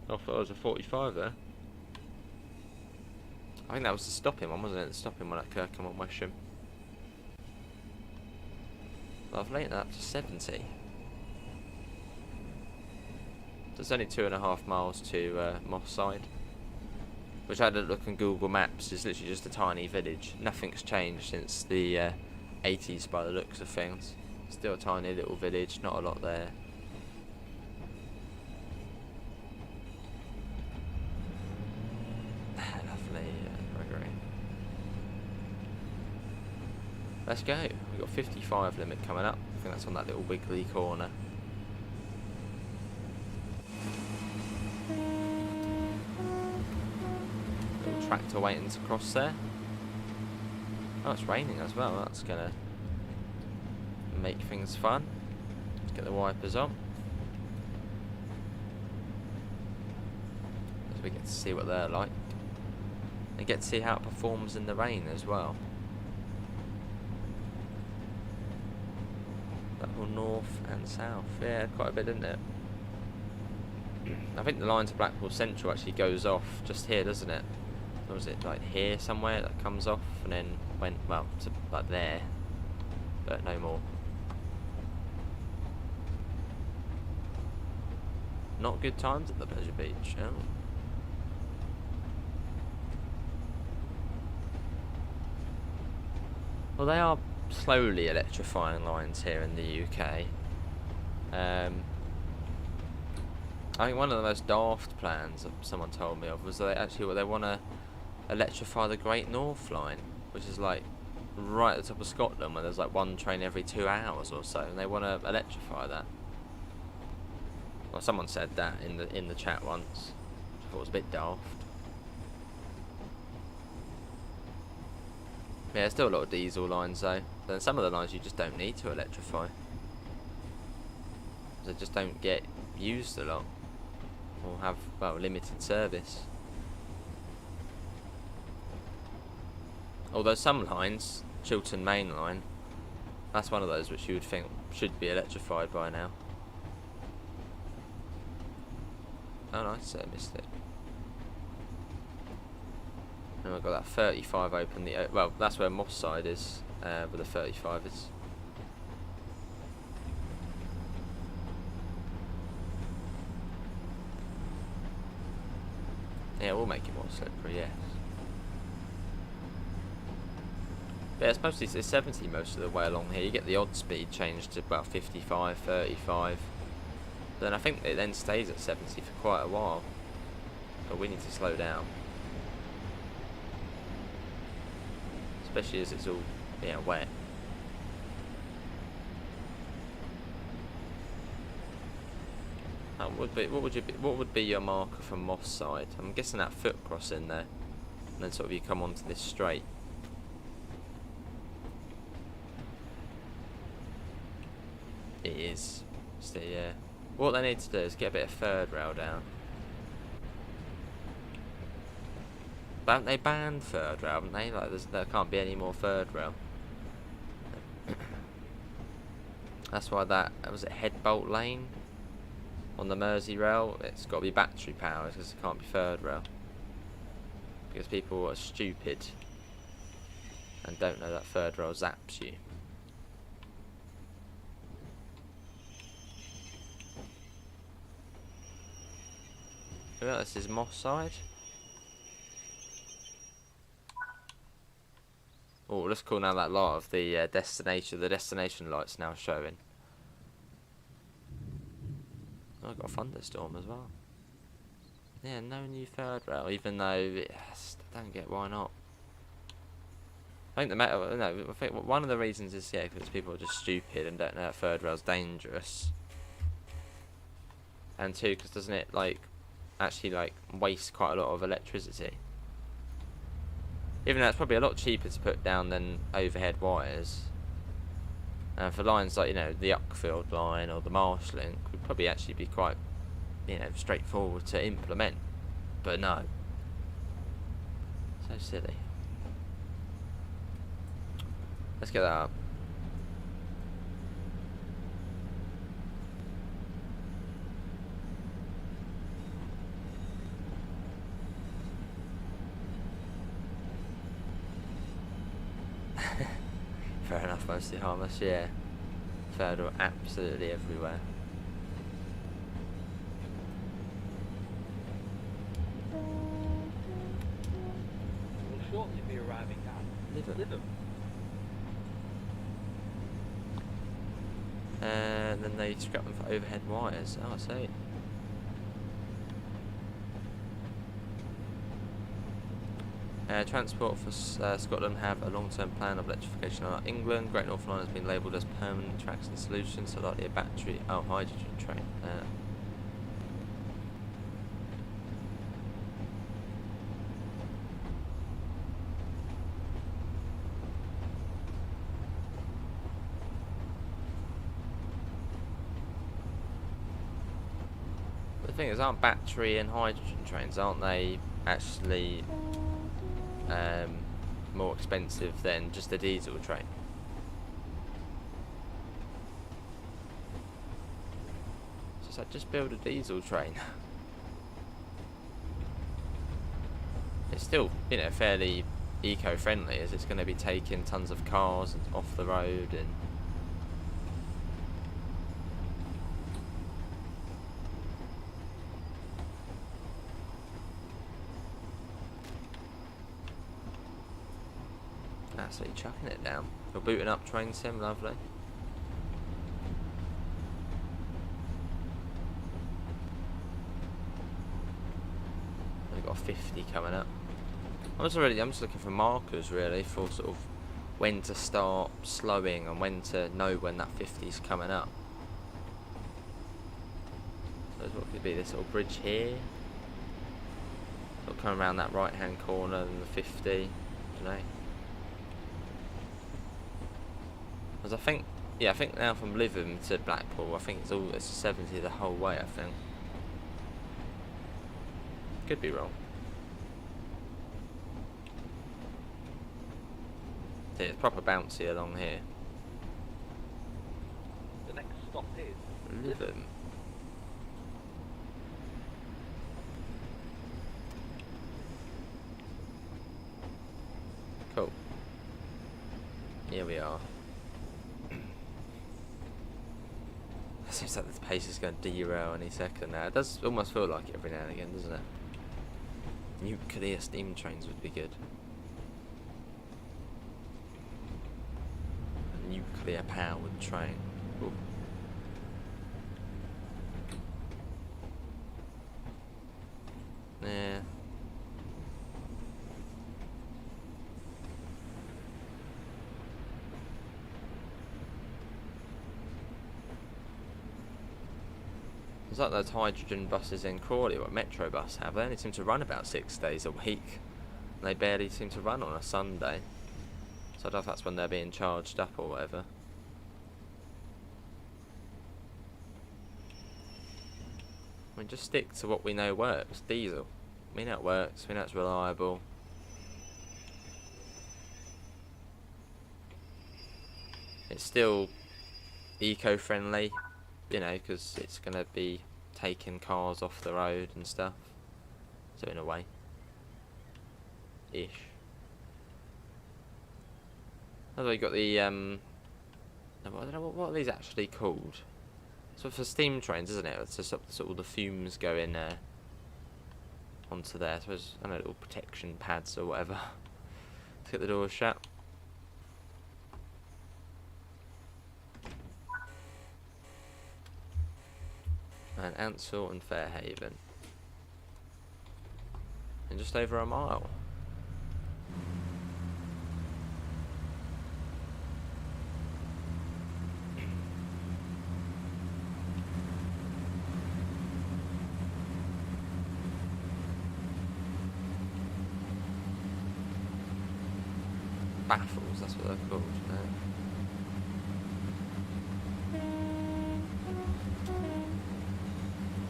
I thought it was a 45 there. I think that was the stopping one, wasn't it? The stopping one at Kirkham on Wesham. Lovely, and up to 70. So it's only 2.5 miles to Moss Side, which I had a look on Google Maps. It's literally just a tiny village. Nothing's changed since the 80s by the looks of things. Still a tiny little village, not a lot there. Let's go. We've got 55 limit coming up. I think that's on that little wiggly corner. Little tractor waiting to cross there. Oh, it's raining as well. That's gonna make things fun. Let's get the wipers on. So we get to see what they're like. And get to see how it performs in the rain as well. North and south, yeah, quite a bit, isn't it? I think the line to Blackpool Central actually goes off just here, doesn't it? Or was it like here somewhere that comes off and then went, well, to like there, but no more. Not good times at the Pleasure Beach. Oh. Well, they are slowly electrifying lines here in the UK. I think one of the most daft plans that someone told me of was that they want to electrify the Great North Line, which is like right at the top of Scotland, where there's like one train every 2 hours or so, and they want to electrify that. Well, someone said that in the chat once. I thought it was a bit daft. Yeah, there's still a lot of diesel lines though. Then some of the lines you just don't need to electrify. They just don't get used a lot. Or have, well, limited service. Although some lines, Chiltern Main Line, that's one of those which you would think should be electrified by now. Oh nice, I missed it. And we've got that 35 open. Well, that's where Moss Side is, where the 35 is. Yeah, we'll make it more slippery, yes. But yeah, it's mostly it's 70 most of the way along here. You get the odd speed change to about 55, 35. Then I think it then stays at 70 for quite a while. But we need to slow down. especially as it's all wet. What would be your marker for Moss side? I'm guessing that foot crossing there, and then sort of you come onto this straight. It is. So yeah, what they need to do is get a bit of third rail down. But haven't they banned third rail? Haven't they? Like there can't be any more third rail. That's why that was it. Headbolt Lane on the Mersey rail. It's got to be battery powered because it can't be third rail. Because people are stupid and don't know that third rail zaps you. Well, this is Moss side. Oh, let's call now that light of the destination. The destination light's now showing. Oh, I've got a thunderstorm as well. Yeah, no new third rail, even though I don't get why not. I think I think one of the reasons is because people are just stupid and don't know that third rail's dangerous. And two, because doesn't it actually waste quite a lot of electricity? Even though it's probably a lot cheaper to put down than overhead wires. And for lines like the Uckfield line or the Marsh link would probably actually be quite straightforward to implement, but no, so silly. Let's get that up. Fair enough, mostly harmless, yeah. Third rail absolutely everywhere. We'll shortly be arriving at Lytham. And then they scrap them for overhead wires. Oh, I see. Transport for Scotland have a long-term plan of electrification of England. Great Northern Line has been labelled as permanent traction solution, so likely a battery hydrogen train. But the thing is, aren't battery and hydrogen trains, aren't they actually more expensive than just a diesel train? So just build a diesel train. It's still fairly eco-friendly, as it's going to be taking tons of cars off the road and absolutely chucking it down. We're booting up train sim, lovely. We've got 50 coming up. I'm just looking for markers really for sort of when to start slowing and when to know when that 50's coming up. So what could be this little bridge here? It'll come around that right hand corner and the 50, I don't know. Because I think now from Lytham to Blackpool, I think it's 70 the whole way, I think. Could be wrong. See, it's proper bouncy along here. The next stop is Lytham. Cool. Here we are. It seems like the pace is going to derail any second now. It does almost feel like it every now and again, doesn't it? Nuclear steam trains would be good. A nuclear powered train. Ooh. Yeah. It's like those hydrogen buses in Crawley, what Metro Bus have. They only seem to run about 6 days a week. And they barely seem to run on a Sunday. So I don't know if that's when they're being charged up or whatever. I mean, just stick to what we know works. Diesel. We know it works. We know it's reliable. It's still eco-friendly, you know, because it's going to be taking cars off the road and stuff. So in a way. Ish. Oh, we got the, I don't know, what are these actually called? So for steam trains, isn't it? It's just sort of the fumes going onto there. I suppose, I don't know, little protection pads or whatever. Let's get the doors shut. And Ansell and Fairhaven. In just over a mile. Baffles, that's what they're called.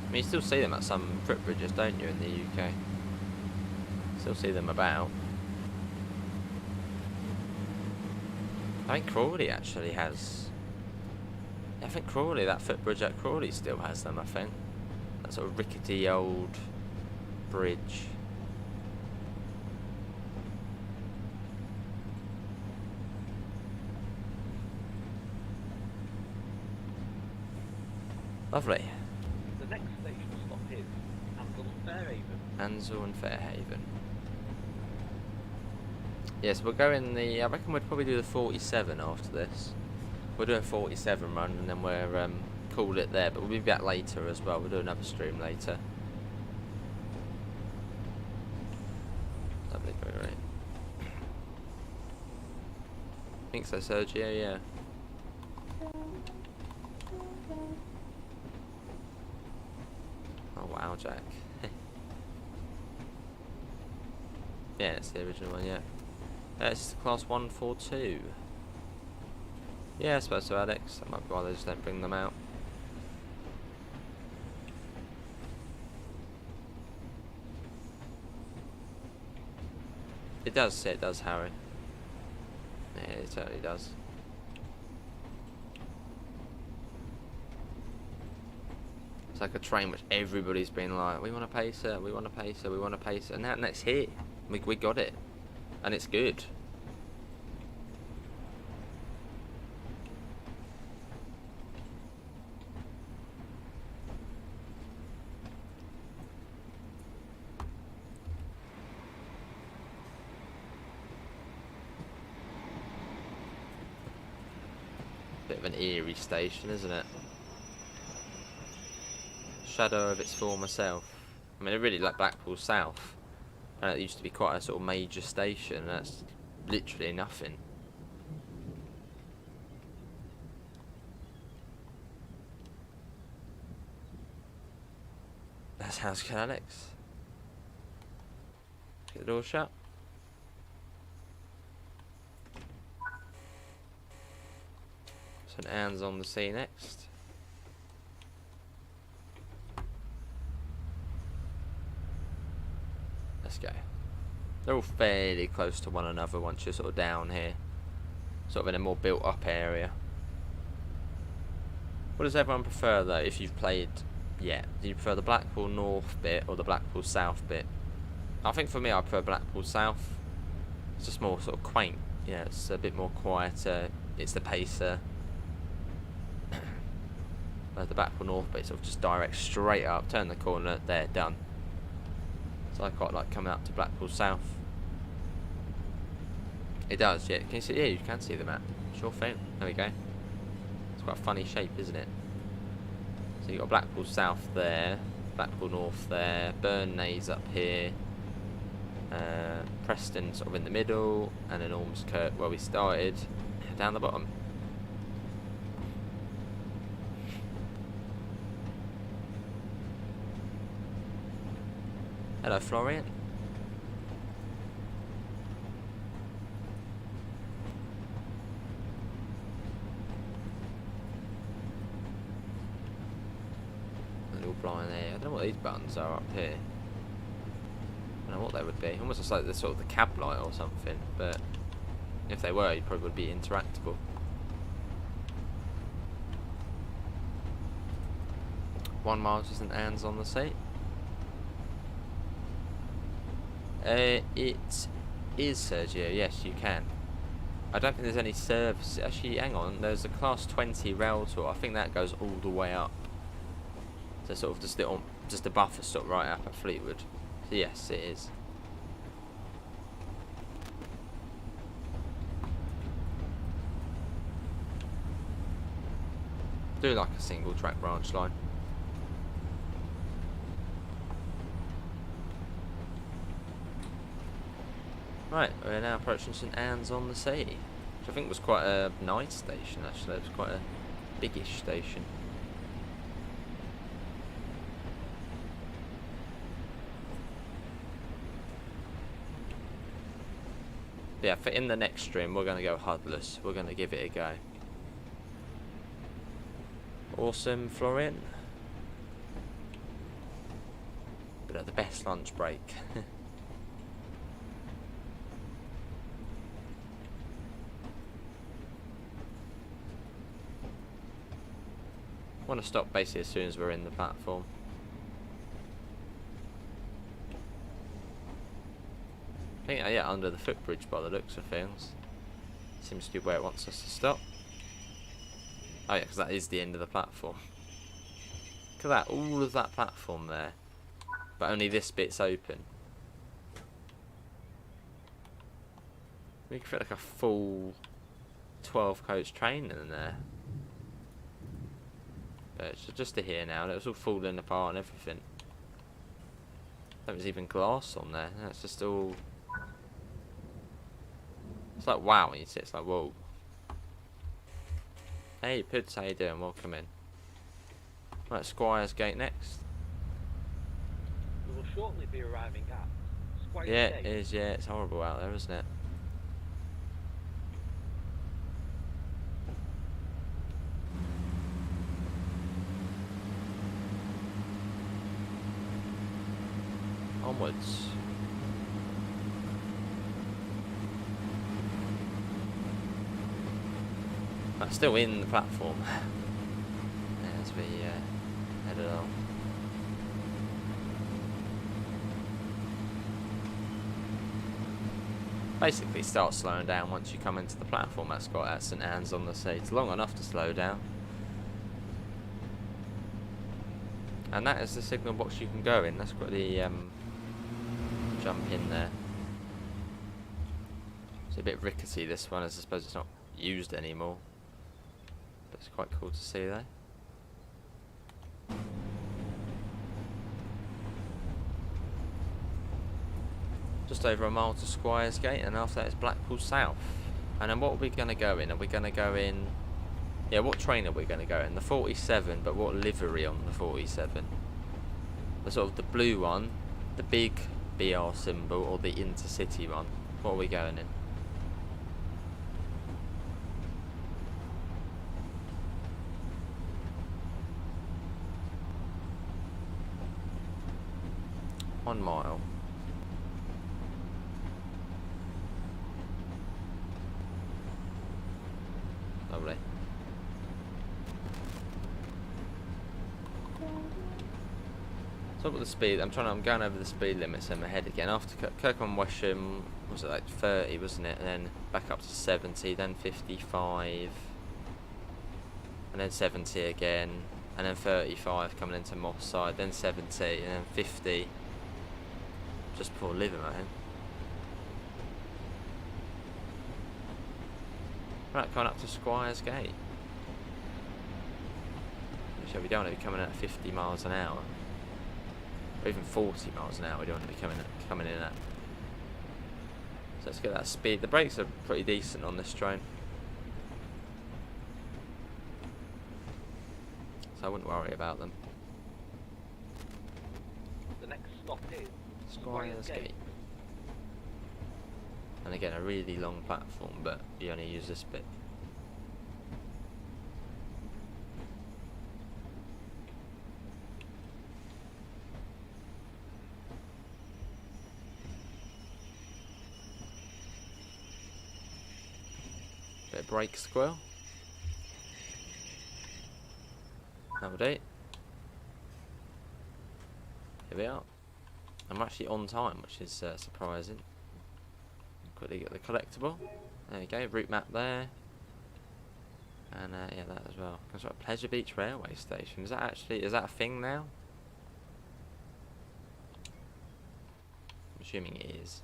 I mean, you still see them at some footbridges, don't you, in the UK? Still see them about. I think Crawley actually has. I think Crawley, that footbridge at Crawley still has them, I think. That sort of rickety old bridge. Lovely. The next station stop is Ansell and Fairhaven. Ansell and Fairhaven. Yes, we'll go in the. I reckon we'd probably do the 47 after this. We'll do a 47 run and then we'll call it there. But we'll be back later as well. We'll do another stream later. Lovely, great. I think so, Sergio. Yeah. Oh wow, Jack. Yeah, it's the original one, yeah. It's the class 142. Yeah, I suppose so, Alex. That might be why they just don't bring them out. It does, Harry. Yeah, it certainly does. It's like a train which everybody's been like, we want a pacer, we want a pacer, we want a pacer, and now it's here. We got it, and it's good. Bit of an eerie station, isn't it? Shadow of its former self. I mean, I really like Blackpool South. It used to be quite a sort of major station, and that's literally nothing. That's house good, Alex. Get the door shut. So Anne's on the sea next. Let's go. They're all fairly close to one another once you're sort of down here. Sort of in a more built up area. What does everyone prefer though, if you've played yet? Do you prefer the Blackpool North bit or the Blackpool South bit? I think for me I prefer Blackpool South. It's just more sort of quaint. Yeah, it's a bit more quieter. It's the pacer. Whereas the Blackpool North bit sort of just direct straight up, turn the corner, there, done. So I quite like coming up to Blackpool South. It does, yeah. Can you see? Yeah, you can see the map. Sure thing. There we go. It's quite a funny shape, isn't it? So you've got Blackpool South there, Blackpool North there, Burnley's up here, Preston sort of in the middle, and then Ormskirk where we started, down the bottom. Hello, Florian. A little blind there. I don't know what these buttons are up here. I don't know what they would be. Almost like the sort of the cab light or something, but if they were, you probably would be interactable. One mile to St Anne's on the Sea. It is, Sergio. Yes, you can. I don't think there's any service. Actually, hang on. There's a Class 20 rail tour. I think that goes all the way up. So sort of just a buffer stop right up at Fleetwood. So yes, it is. Do like a single track branch line. Right, we're now approaching St Anne's on the Sea, which I think was quite a nice station actually. It was quite a biggish station. But yeah, for in the next stream we're going to go Hudless. We're going to give it a go. Awesome, Florian. But at the best lunch break. I want to stop basically as soon as we're in the platform. I think, yeah, under the footbridge by the looks of things. Seems to be where it wants us to stop. Oh yeah, because that is the end of the platform. Look at that, all of that platform there. But only this bit's open. We could fit like a full 12 coach train in there. But it's just to here now, and it was all falling apart and everything. There was even glass on there. That's just all. It's like wow when you see it, it's like whoa. Hey Puds, how you doing? Welcome in. Right, Squires Gate next. We will shortly be arriving at Squires Yeah, Gate. it is, yeah, it's horrible out there, isn't it? Onwards. That's still in the platform. As we head along. Basically start slowing down once you come into the platform at St Anne's on the Sea. It's long enough to slow down. And that is the signal box you can go in. That's got the jump in there. It's a bit rickety this one, as I suppose it's not used anymore. But it's quite cool to see though. Just over a mile to Squires Gate, and after that it's Blackpool South. And then what are we going to go in? Are we going to go in... Yeah, what train are we going to go in? The 47, but what livery on the 47? The sort of the blue one, the big BR symbol, or the intercity one? What are we going in? One mile. Lovely. So what the speed? I'm going over the speed limits in my head again. After Kirkham Wesham, was it like 30, wasn't it? And then back up to 70, then 55, and then 70 again, and then 35 coming into Moss side, then 70, and then 50. Just before Liverpool. Right, coming up to Squires Gate. So we don't want to be coming at 50 miles an hour. Or even 40 miles an hour we don't want to be coming in at. So let's get that speed. The brakes are pretty decent on this train. So I wouldn't worry about them. The next stop is Squire's Gate. And again, a really long platform, but you only use this bit. Bit of brake squirrel. That'll do. Here we are. I'm actually on time, which is surprising. Quickly get the collectible. There you go, route map there. And yeah, that as well. That's right, Pleasure Beach Railway Station. Is that a thing now? I'm assuming it is.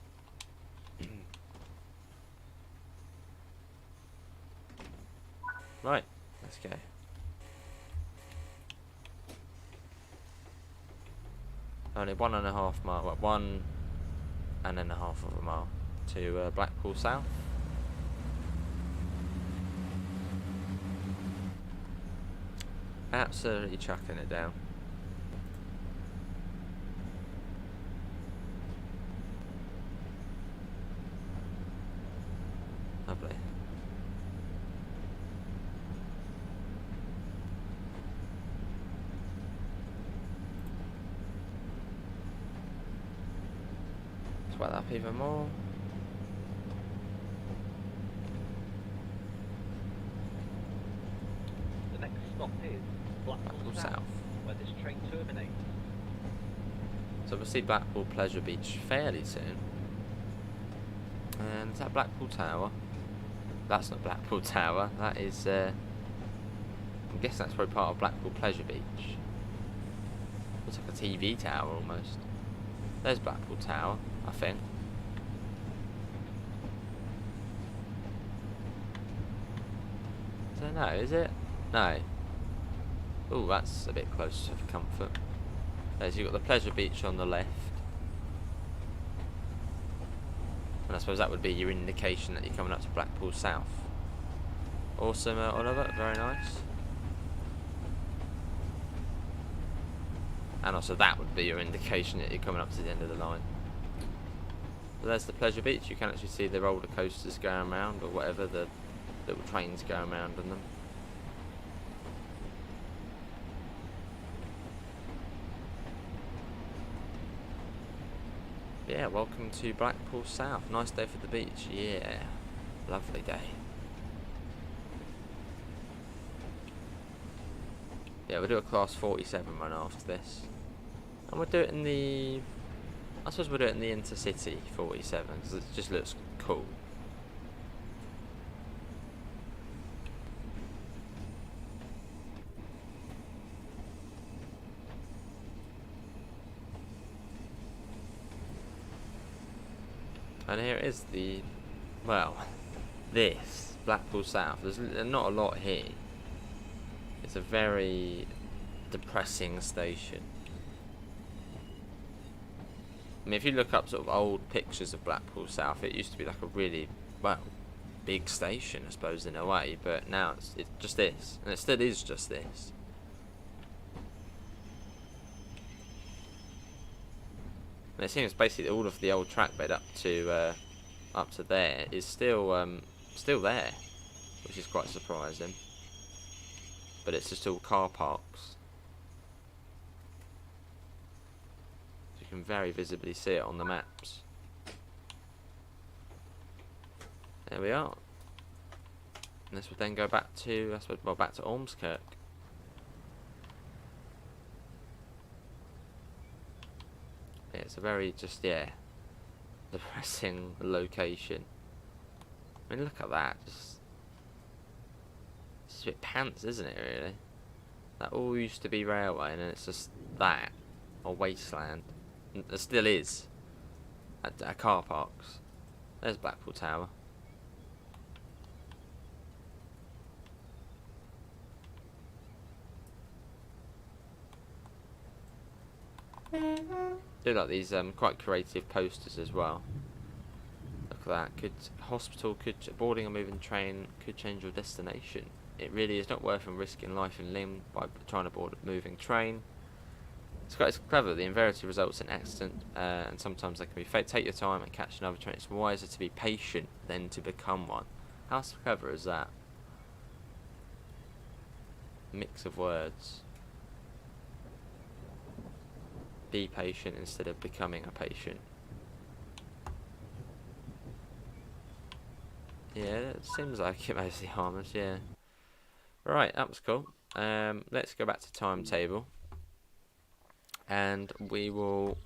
Right, let's go. Only 1.5 mile, well, 1.5 mile to Blackpool South. Absolutely chucking it down. Lovely. Swell up even more. The next stop is Blackpool South, where this train terminates. So we'll see Blackpool Pleasure Beach fairly soon. And is that Blackpool Tower? That's not Blackpool Tower. That is, I'm guessing that's probably part of Blackpool Pleasure Beach. Looks like a TV tower almost. There's Blackpool Tower, I think. I don't know, is it? No. Oh, that's a bit closer for comfort. There's, you've got the Pleasure Beach on the left. And I suppose that would be your indication that you're coming up to Blackpool South. Awesome, Oliver, very nice. And also that would be your indication that you're coming up to the end of the line. So there's the Pleasure Beach. You can actually see the roller coasters going around, or whatever, the little trains going around on them. Yeah, welcome to Blackpool South. Nice day for the beach. Yeah, lovely day. Yeah, we'll do a class 47 run after this. And we'll do it in the... I suppose we'll do it in the Intercity 47, because it just looks cool. And here is the... well, this, Blackpool South. There's not a lot here. It's a very depressing station. I mean, if you look up sort of old pictures of Blackpool South, it used to be like a really, well, big station, I suppose, in a way, but now it's just this, and it still is just this. And it seems basically all of the old track bed up to there is still there, which is quite surprising. But it's just all car parks. You can very visibly see it on the maps. There we are. And this will then go back to, I suppose, well, back to Ormskirk. Yeah, it's a very just, yeah, depressing location. I mean, look at that. Just, it's a bit pants, isn't it, really? That all used to be railway, and then it's just that, or wasteland. And there still is. At car parks. There's Blackpool Tower. Do like these quite creative posters as well. Look at that. Boarding a moving train could change your destination. It really is not worth risking life and limb by trying to board a moving train. It's clever. The invariably results in accident, and sometimes they can be fake. Take your time and catch another train. It's wiser to be patient than to become one. How clever is that? Mix of words. Be patient instead of becoming a patient. Yeah, it seems like it mostly harmless, yeah. Right, that was cool. Let's go back to timetable. And we'll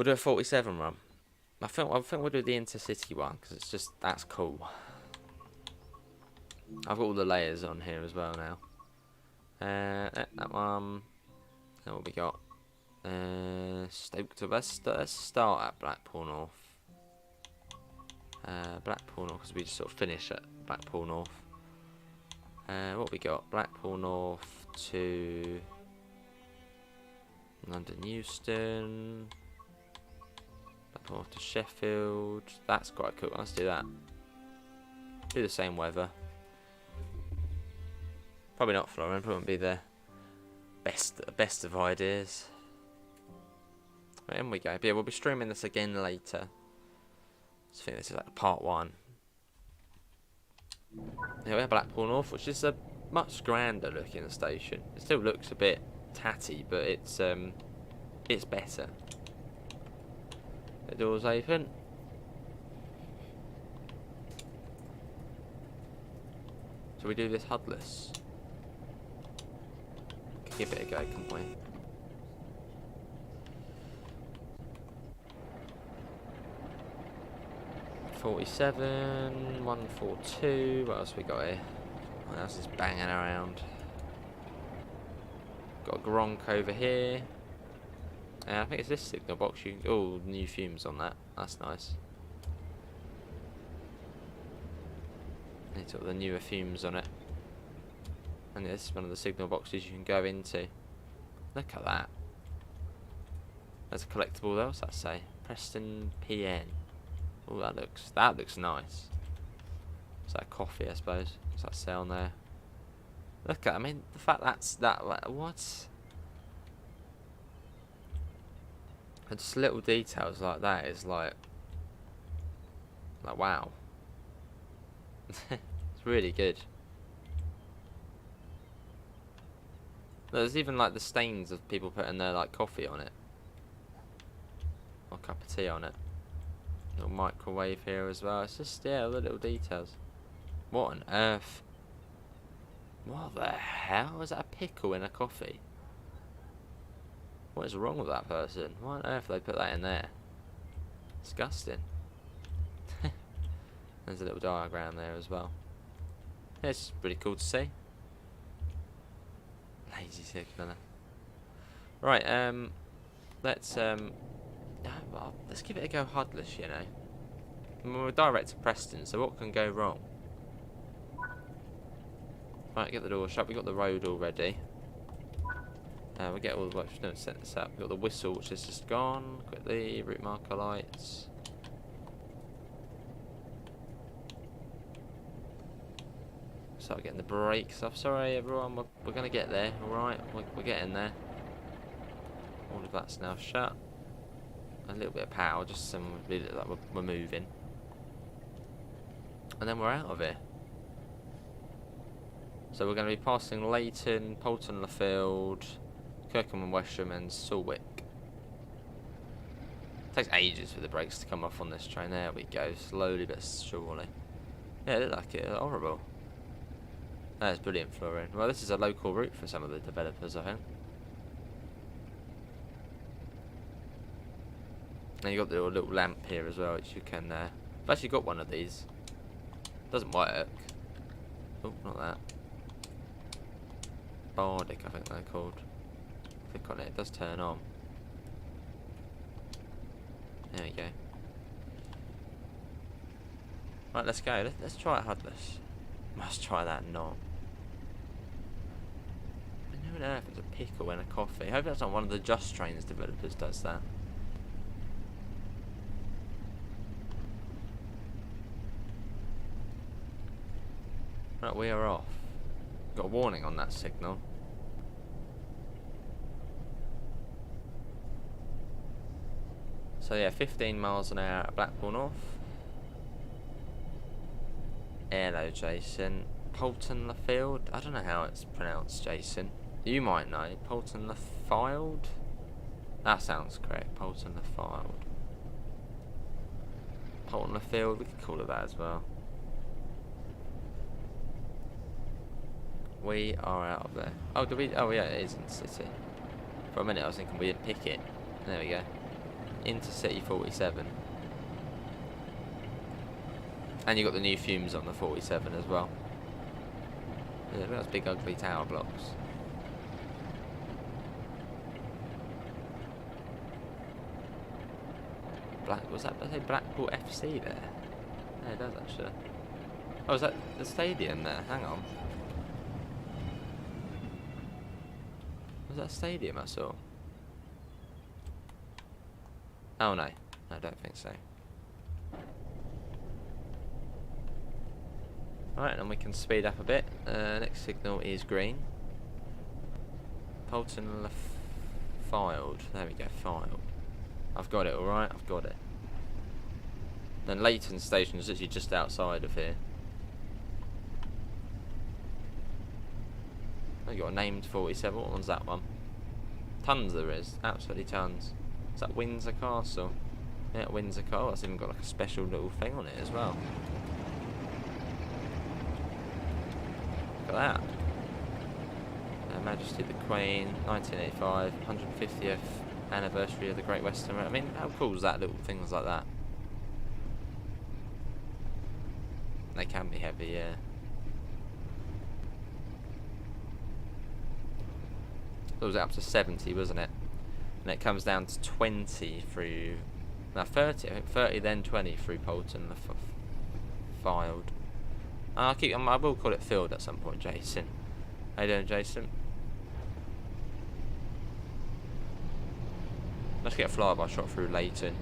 do a 47 run. I think we'll do the intercity one because it's just that's cool. I've got all the layers on here as well now. That one. What we got? Stoke to West. Let's start at Blackpool North. Blackpool North because we just sort of finish at Blackpool North. What we got? Blackpool North to London Euston. Blackpool North to Sheffield. That's quite cool. Let's do that. Do the same weather. Probably not Florence. Probably won't be the best of ideas. Right, in we go. But yeah, we'll be streaming this again later. I think this is like part 1. Yeah, we have Blackpool North, which is a much grander looking station. It still looks a bit tatty, but it's better. The doors open. So we do this HUDless. Could give it a go, can't we? $47, 142. What else we got here? What else is banging around? Got a Gronk over here. I think it's this signal box. Oh, new fumes on that. That's nice. They took the newer fumes on it. And this is one of the signal boxes you can go into. Look at that. There's a collectible though. What's that say? Preston PN. Oh, that looks nice. Is that coffee, I suppose? What's that say on there? Look at, I mean, the fact what? And just little details like that is like wow. It's really good. There's even like the stains of people putting their like coffee on it. Or cup of tea on it. Little microwave here as well. It's just, yeah, the little details. What on earth? What the hell? Is that a pickle in a coffee? What is wrong with that person? Why on earth they put that in there? Disgusting. There's a little diagram there as well. Yeah, it's pretty cool to see. Lazy signaller. Right, let's give it a go HUDless, you know. I mean, we're direct to Preston, so what can go wrong? Right, get the door shut. We got the road already. We get all the work. Don't set this up. We got the whistle, which is just gone. Quickly, route marker lights. Start getting the brakes off. Sorry, everyone. We're gonna get there. All right, we're getting there. All of that's now shut. A little bit of power, just so we're moving. And then we're out of here. So we're going to be passing Leighton, Poulton Le Field, Kirkham and Wesham and Sulwick. Takes ages for the brakes to come off on this train. There we go, slowly but surely. Yeah, it looked like it. Horrible. That's brilliant, Florian. Well, this is a local route for some of the developers, I think. And you got the little lamp here as well, which you can. I've actually got one of these. Doesn't work. Oh, not that. Bardic, I think they're called. Click on it, it does turn on. There we go. Right, let's go. Let's try it HUDless. Must try that not. Who on earth is a pickle in a coffee? I hope that's not one of the Just Trains developers does that. Right, we are off. Got a warning on that signal. So yeah, 15 miles an hour at Blackpool North. Hello, Jason. Polton Lafield? I don't know how it's pronounced, Jason. You might know. Polton Lafield? That sounds correct. Polton Lafield. Polton Lafield, we could call it that as well. We are out of there. Oh, do we? Oh, yeah, it is in the city. For a minute, I was thinking we didn't pick it. There we go. Intercity 47. And you got the new fumes on the 47 as well. Yeah, look at those big ugly tower blocks. Was that say Blackpool FC there? Yeah, it does actually. Oh, is that the stadium there? Hang on. Was that a stadium I saw? Oh no, I don't think so. Alright, and we can speed up a bit. Next signal is green. Polton filed. There we go, filed. I've got it, alright, I've got it. Then Leighton Station is literally just outside of here. Oh, you got a named 47. What one's that one? Tons there is, absolutely tons. Is that Windsor Castle? Yeah, Windsor Castle. That's even got like a special little thing on it as well. Look at that. Her Majesty the Queen, 1985, 150th anniversary of the Great Western Railway. I mean, how cool is that, little things like that? They can be heavy, yeah. It was up to 70, wasn't it? And it comes down to 20 through... No, 30. I think 30, then 20 through Polton. Filed. I will call it filled at some point, Jason. How you doing, Jason? Let's get a flyby shot through Leighton.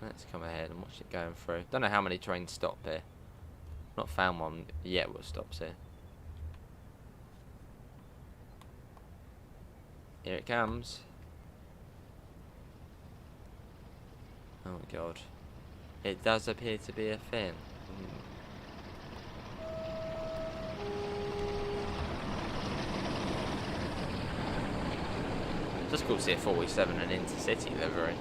Let's come ahead and watch it going through. Don't know how many trains stop here. Not found one yet what stops here. Here it comes. Oh my god. It does appear to be a fin. Just cool to see a 47 and intercity livery.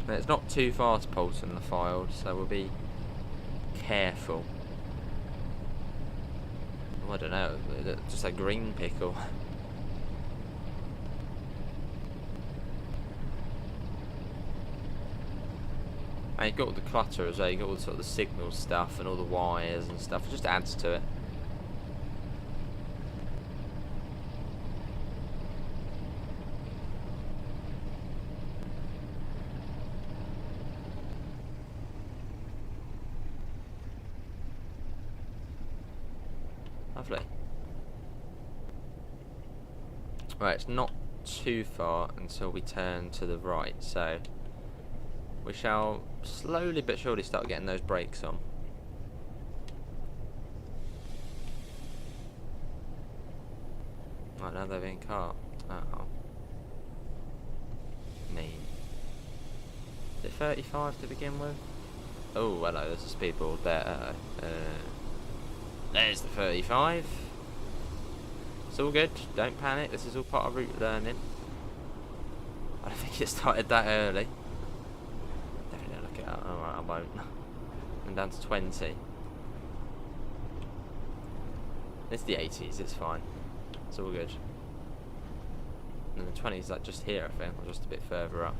It's not too far to Polton the Filed, so we'll be careful. Oh, I don't know, just a green pickle. And you've got all the clutter as well, you've got all the sort of the signal stuff and all the wires and stuff, it just adds to it. Lovely. Right, it's not too far until we turn to the right, so we shall slowly but surely start getting those brakes on. Right, now they're being caught. Uh-oh. Mean. Is it 35 to begin with? Oh, hello, there's a speedboard there. There's the 35. It's all good, don't panic, this is all part of route learning. I don't think it started that early. Definitely look it up. Alright, I won't. I'm down to 20. It's the 80s, it's fine. It's all good. And the 20s like just here, I think, or just a bit further up.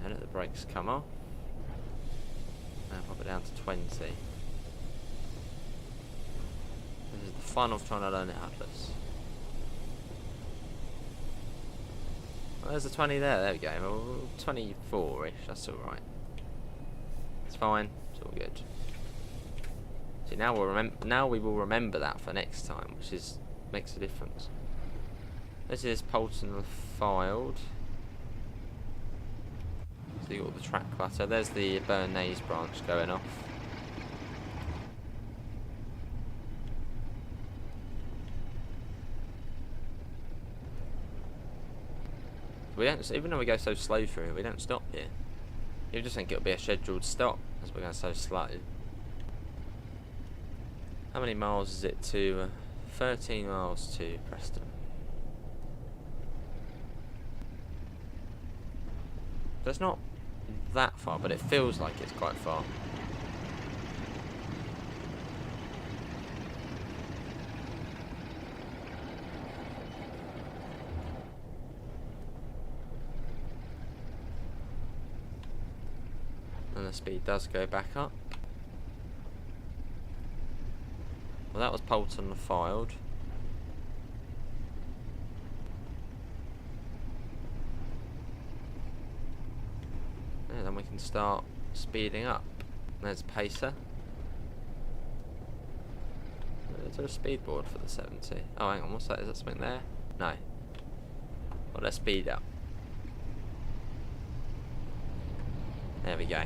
And let the brakes come off. And pop it down to 20. This is the fun of trying to learn it Atlas. Well, there's a 20 there we go. Well, 24-ish, that's alright. It's fine, it's all good. See, now we will remember that for next time, which is makes a difference. This is Polton Filed. So you got the track clutter. There's the Bernays branch going off. We don't, even though we go so slow through, we don't stop here. You just think it'll be a scheduled stop as we're going so slow. How many miles is it to? 13 miles to Preston. That's not that far, but it feels like it's quite far. And the speed does go back up. Well, that was Poulton filed. And then we can start speeding up. There's Pacer. Is there a speed board for the 70? Oh, hang on, what's that? Is that something there? No. Well, let's speed up. There we go.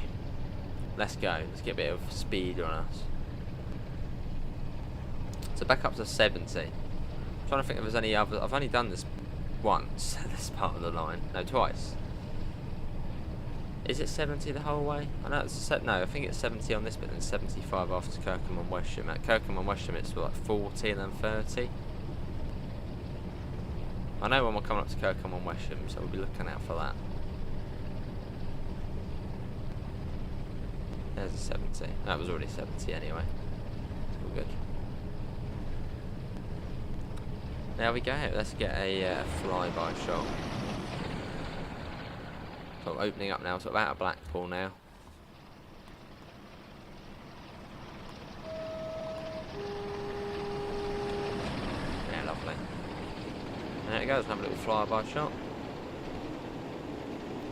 Let's go. Let's get a bit of speed on us. So back up to 70. I'm trying to think if there's any other. I've only done this once, this part of the line. No, twice. Is it 70 the whole way? I know it's no, I think it's 70 on this bit and 75 after Kirkham and Wesham. At Kirkham and Wesham it's like 40 and then 30. I know when we're coming up to Kirkham and Wesham, so we'll be looking out for that. There's a 70. That was already 70 anyway. It's all good. There we go. Let's get a flyby shot. Sort of opening up now, sort of out of Blackpool now. Yeah, lovely. And there it goes, another little flyby shot.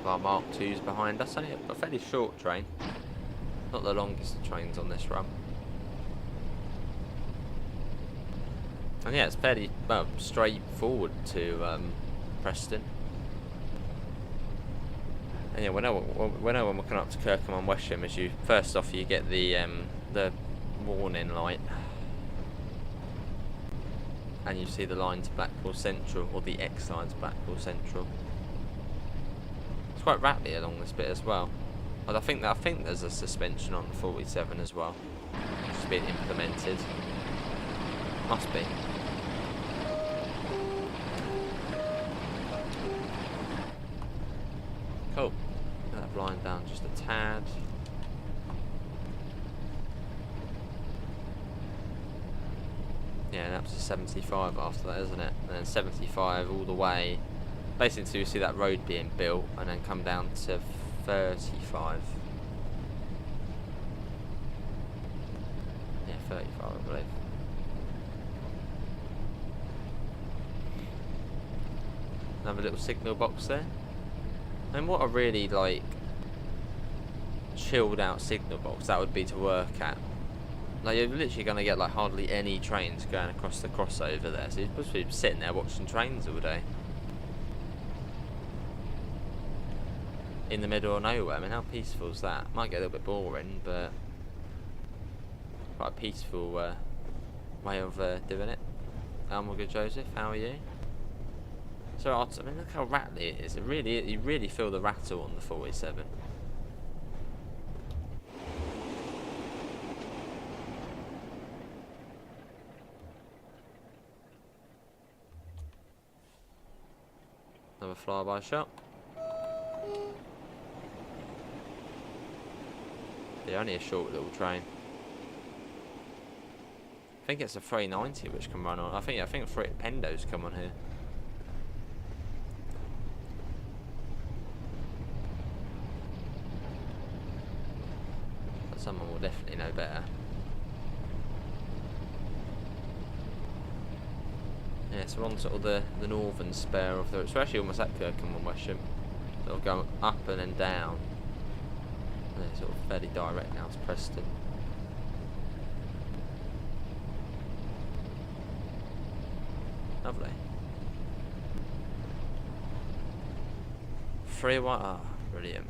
Our Mark II's behind us. Only a fairly short train. Not the longest trains on this run. And yeah, it's fairly well straightforward to Preston. And yeah, when we're coming up to Kirkham and Wesham, as you first off you get the warning light, and you see the line to Blackpool Central, or the X line to Blackpool Central. It's quite rattly along this bit as well. But I think there's a suspension on the 47 as well, which is being implemented. Must be. Cool. That blind down just a tad. Yeah, and up to 75 after that, isn't it? And then 75 all the way, basically until you see that road being built, and then come down to 35. Yeah, 35 I believe. Another little signal box there. And what a really like chilled out signal box that would be to work at. Like you're literally going to get like hardly any trains going across the crossover there, so you're supposed to be sitting there watching trains all day. In the middle of nowhere. I mean, how peaceful is that? Might get a little bit boring, but quite a peaceful way of doing it. Good Joseph, how are you? So I mean, look how rattly it is. You really feel the rattle on the 47. Another flyby shot. Yeah, only a short little train. I think it's a 390 which can run on. I think Pendo's come on here. But someone will definitely know better. Yeah, so we're on sort of the northern spur of the. It's actually almost at Kirkham and Wesham. So it'll go up and then down. And it's sort of fairly direct now to Preston. Lovely. 3-1. Ah, brilliant.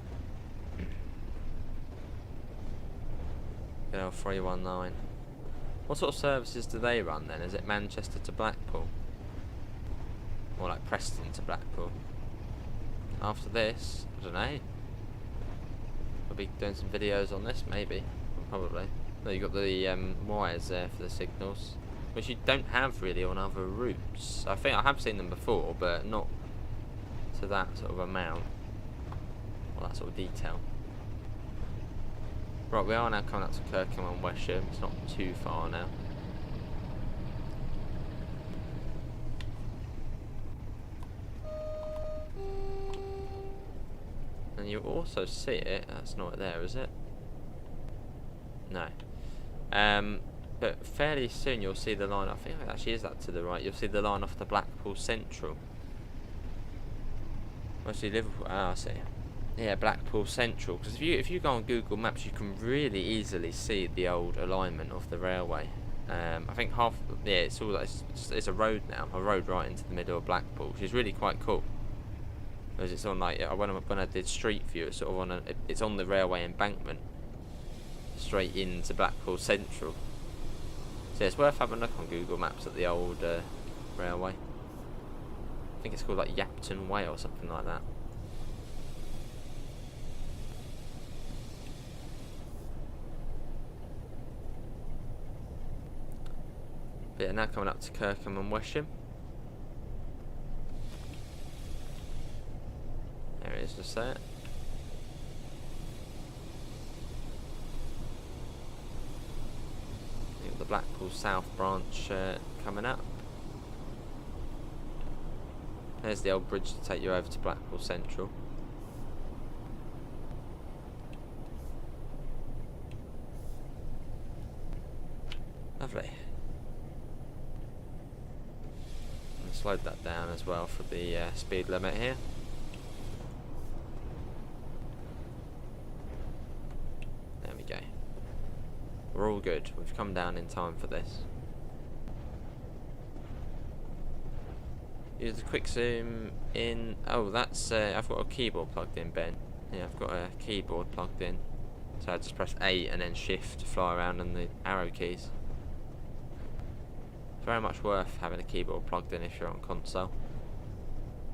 Girl 319. What sort of services do they run then? Is it Manchester to Blackpool? Or like Preston to Blackpool? After this, I don't know. I'll be doing some videos on this, maybe. Probably. No, you've got the wires there for the signals, which you don't have really on other routes. I think I have seen them before, but not to that sort of amount. Or that sort of detail. Right, we are now coming up to Kirkham and Wesham. It's not too far now. And you also see it. That's not there, is it? No. But fairly soon you'll see the line. I think it actually is that to the right. You'll see the line off the Blackpool Central. Actually, Liverpool. Ah, I see. Yeah, Blackpool Central. Because if you go on Google Maps, you can really easily see the old alignment of the railway. I think half. Yeah, it's all. It's a road now. A road right into the middle of Blackpool, which is really quite cool. Because it's on like when I did Street View, it's sort of on it's on the railway embankment, straight into Blackpool Central. So it's worth having a look on Google Maps at the old railway. I think it's called like Yapton Way or something like that. But yeah, now coming up to Kirkham and Wesham. There it is, just there. You've got the Blackpool South branch coming up. There's the old bridge to take you over to Blackpool Central. Lovely. And slowed that down as well for the speed limit here. There we go. We're all good. We've come down in time for this. Use the quick zoom in. Oh, that's I've got a keyboard plugged in, Ben. Yeah, I've got a keyboard plugged in. So I just press A and then shift to fly around on the arrow keys. It's very much worth having a keyboard plugged in if you're on console,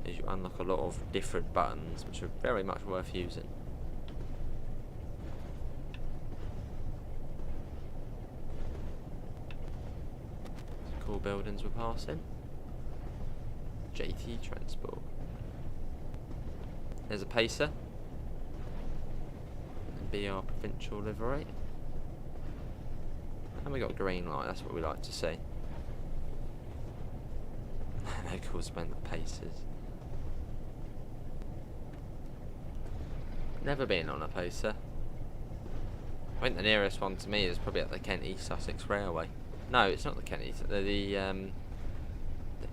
as you unlock a lot of different buttons which are very much worth using. Some cool buildings we're passing. JT Transport. There's a pacer. BR provincial livery. And we got a green light, that's what we like to see. Locals spend the pacers. Never been on a pacer. I think the nearest one to me is probably at the Kent East Sussex Railway. No, it's not the Kent East. The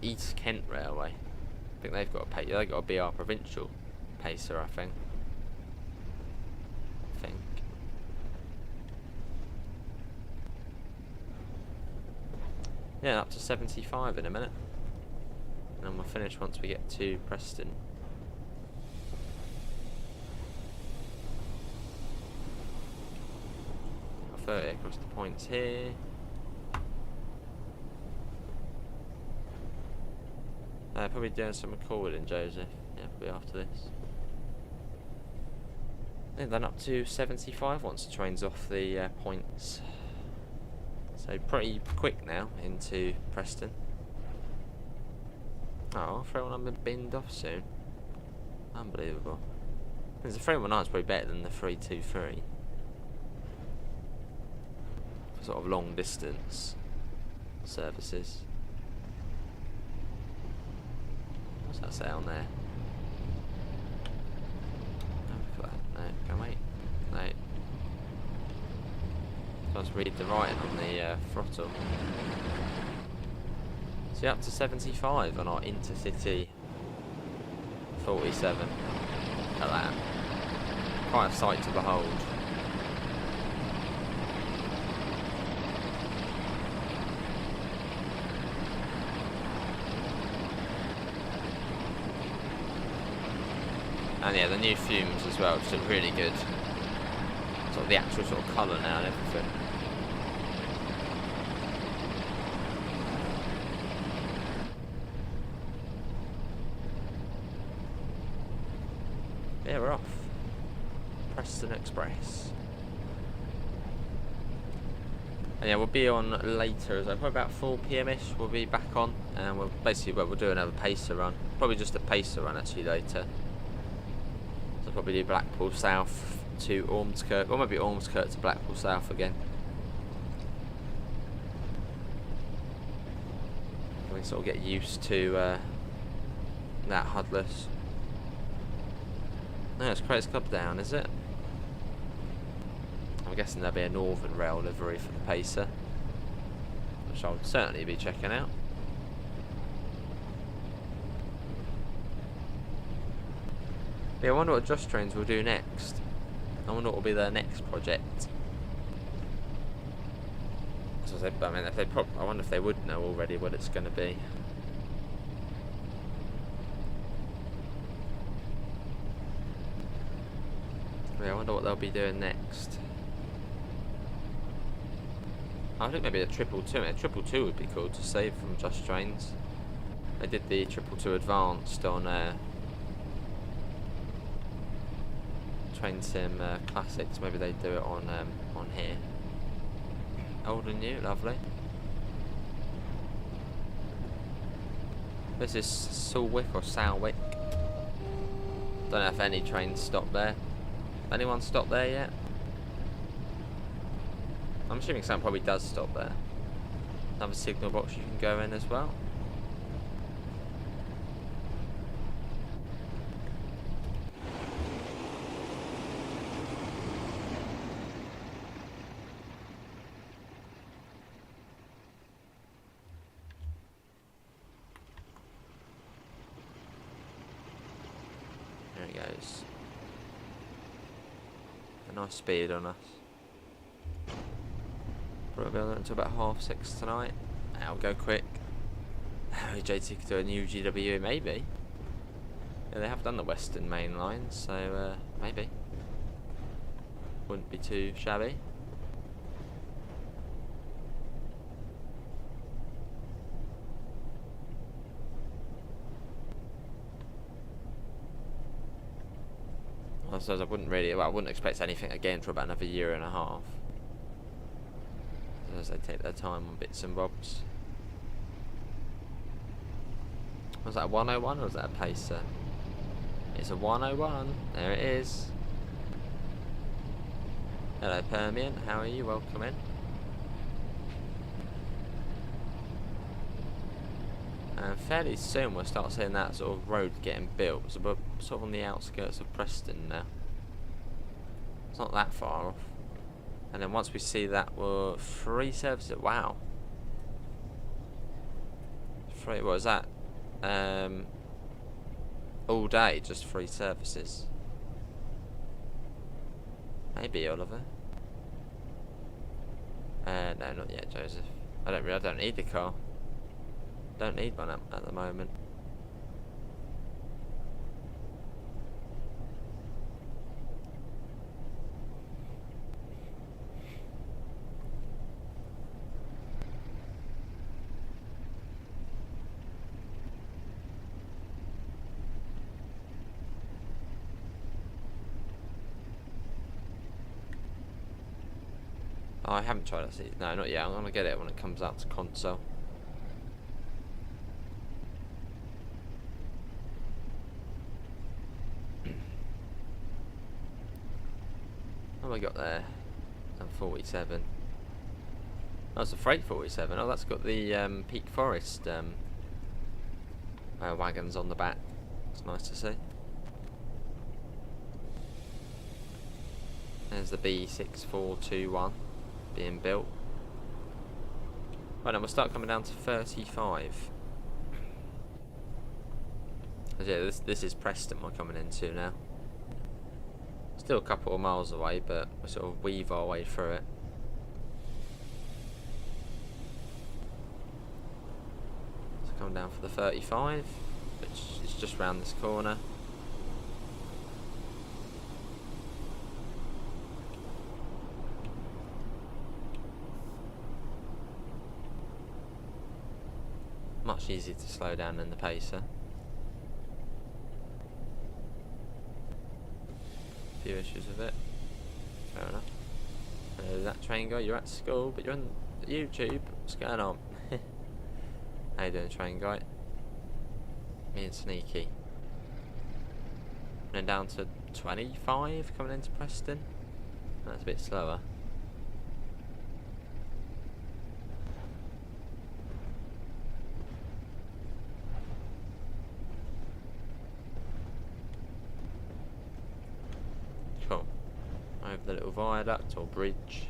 East Kent Railway. I think they've got a pacer. They've got a BR provincial pacer, I think. Yeah, up to 75 in a minute. And then we'll finish once we get to Preston. Got 30 across the points here. Probably doing some recording, Joseph. Yeah, probably after this. And then up to 75 once the train's off the points. So pretty quick now into Preston. Oh, 319 been binned off soon. Unbelievable. There's a 319 is probably better than the 323. For sort of long distance services. What's that say on there? Oh, look at that. No, go wait. No. Let's read the writing on the throttle. So up to 75 on our intercity 47. Look at that. Quite a sight to behold. And yeah, the new fumes as well, just look really good. Sort of the actual sort of colour now and everything. Yeah, we're off. Preston Express. And yeah, we'll be on later, as probably about 4 PM-ish. We'll be back on, and we'll basically we'll do another pacer run. Probably just a pacer run actually later. So probably do Blackpool South to Ormskirk, or maybe Ormskirk to Blackpool South again. We sort of get used to that Hudless. No, it's Craig's Club down, is it? I'm guessing there'll be a Northern Rail livery for the pacer, which I'll certainly be checking out. But yeah, I wonder what Just Trains will do next. I wonder what will be their next project. So I mean, if they I wonder if they would know already what it's going to be. But yeah, I wonder what they'll be doing next. I think maybe a 222. A 222 would be cool to save from Just Trains. They did the 222 Advanced on Train Sim Classics. Maybe they do it on here. Old and new, lovely. This is Salwick or Salwick. Don't know if any trains stop there. Anyone stop there yet? I'm assuming some probably does stop there. Another signal box you can go in as well. There he goes. A nice speed on us. Probably on until about 6:30 tonight. I'll go quick. JT could do a new GW, maybe. Yeah, they have done the Western Main Line, so maybe. Wouldn't be too shabby. I suppose I wouldn't really, well, I wouldn't expect anything again for about another year and a half. As they take their time on bits and bobs. Was that a 101 or was that a pacer? It's a 101. There it is. Hello Permian, how are you? Welcome in. And fairly soon we'll start seeing that sort of road getting built. So we're sort of on the outskirts of Preston now. It's not that far off. And then once we see that, we're free services. Wow. Free, what was that? All day, just free services. Maybe Oliver. No, not yet, Joseph. I don't need the car. Don't need one at the moment. Oh, I haven't tried it. No, not yet. I'm gonna get it when it comes out to console. What have I got there? 47. Oh, it's a freight 47. Oh, that's got the Peak Forest wagons on the back. It's nice to see. There's the B6421 being built. Right, then we'll start coming down to 35. Yeah, this is Preston we're coming into now. Still a couple of miles away, but we sort of weave our way through it. So coming down for the 35, which is just round this corner. Much easier to slow down than the pacer. few issues with it. Fair enough. That train guy, you're at school, but you're on YouTube. What's going on? How you doing, train guy? Me and Sneaky. And then down to 25 coming into Preston. That's a bit slower. Cool. Over the little viaduct or bridge.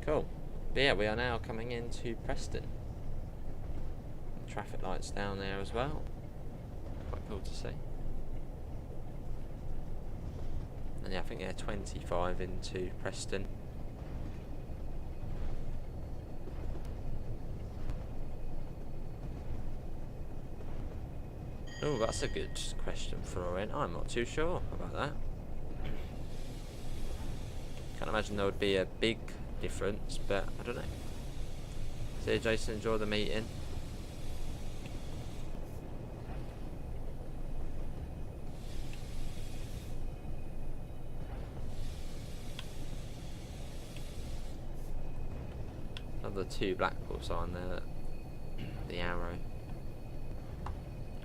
Cool. But yeah, we are now coming into Preston. Traffic lights down there as well. Quite cool to see. And yeah, I think they're 25 into Preston. Oh, that's a good question for in. I'm not too sure about that. Can't imagine there would be a big difference, but I don't know. So Jason, enjoy the meeting. Another 2 Blackpool sign there. The arrow.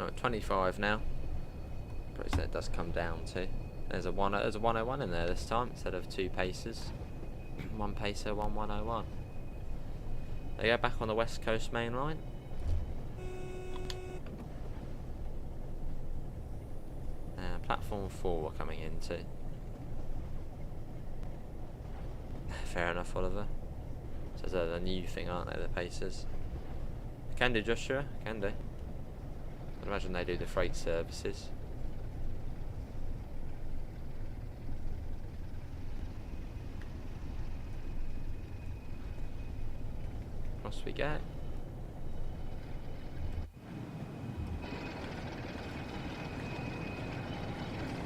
Oh, 25 now. Probably said it does come down to. There's a 101 in there this time instead of 2 paces. 1 pacer, 101. There you go, back on the West Coast main line. Platform 4 we're coming into. Fair enough, Oliver. So they're a new thing, aren't they, the pacers? Can do, Joshua, can do. I imagine they do the freight services. Across we go.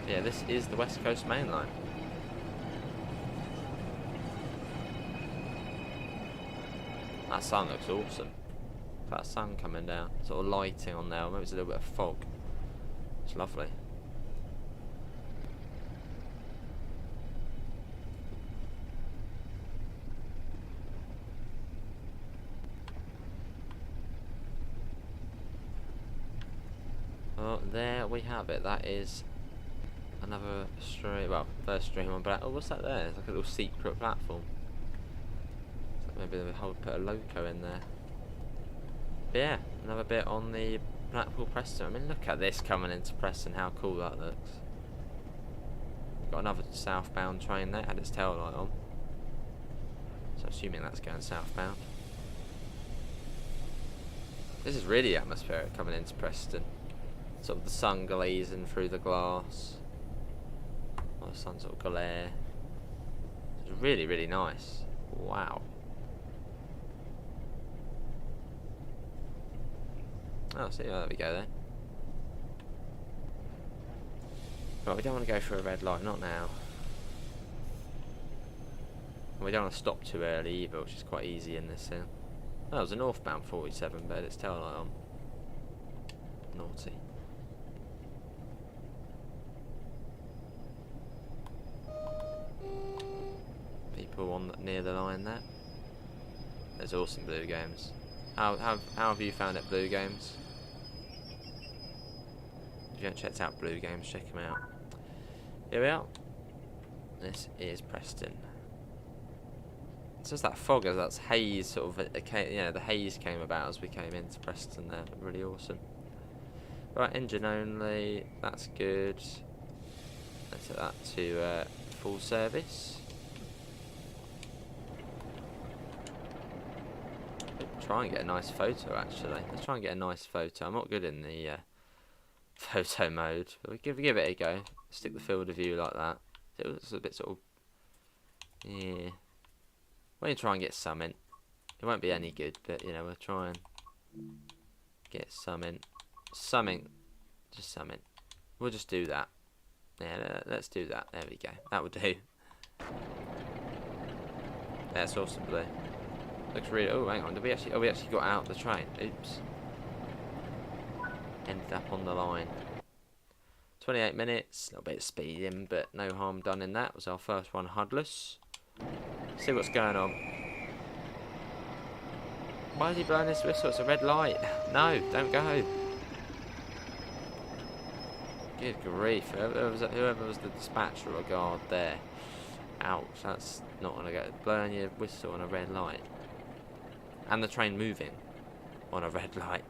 Yeah, this is the West Coast main line. That sun looks awesome. That sun coming down, sort of lighting on there. Maybe it's a little bit of fog. It's lovely. Well, there we have it. That is another stream. Well, first stream on Black. Oh, what's that there? It's like a little secret platform. So maybe they'll put a loco in there. But yeah, another bit on the Blackpool Preston. I mean, look at this coming into Preston, how cool that looks. Got another southbound train there, had its tail light on. So assuming that's going southbound. This is really atmospheric coming into Preston. Sort of the sun glazing through the glass. Or the sun sort of glare. It's really, really nice. Wow. Oh, see, there we go then. Right, we don't want to go for a red light, not now. And we don't want to stop too early either, which is quite easy in this hill. Oh, it was a northbound 47, but its tail light on. Naughty. People on near the line there. There's awesome Blue Games. How have you found it, Blue Games? If you haven't checked out Blue Games, check them out. Here we are. This is Preston. It's just that fog, as that's haze, sort of. The haze came about as we came into Preston there. Really awesome. Right, engine only. That's good. Let's set that to full service. Try and get a nice photo, actually. Let's try and get a nice photo. I'm not good in the photo mode, but we give it a go. Stick the field of view like that. It looks a bit sort of, yeah. We're gonna try and get something. It won't be any good, but you know, we'll try and get something, just something. We'll just do that. Yeah, let's do that. There we go. That would do. That's awesome blue. Looks really. Oh, hang on. Did we actually? Oh, we actually got out the train. Oops. Ended up on the line. 28 minutes, a little bit of speeding, but no harm done in that. It was our first one HUDless. See what's going on. Why is he blowing this whistle? It's a red light. No, don't go. Good grief. Whoever was the dispatcher or guard there. Ouch, that's not going to go. Blowing your whistle on a red light. And the train moving on a red light.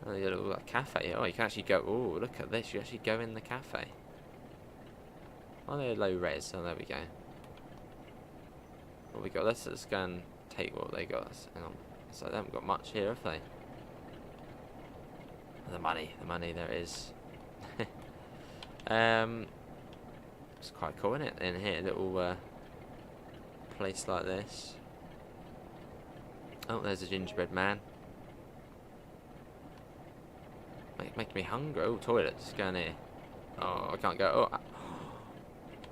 Oh, you got a little cafe. Oh, you can actually go. Oh, look at this. You actually go in the cafe. Oh, they're low res. Oh, there we go. What we got? Let's just go and take what they got. Hang on. So they haven't got much here, have they? The money, there it is. It's quite cool, isn't it? In here, a little place like this. Oh, there's a gingerbread man. Making me hungry. Oh, toilet. Just go in here. Oh, I can't go. Oh,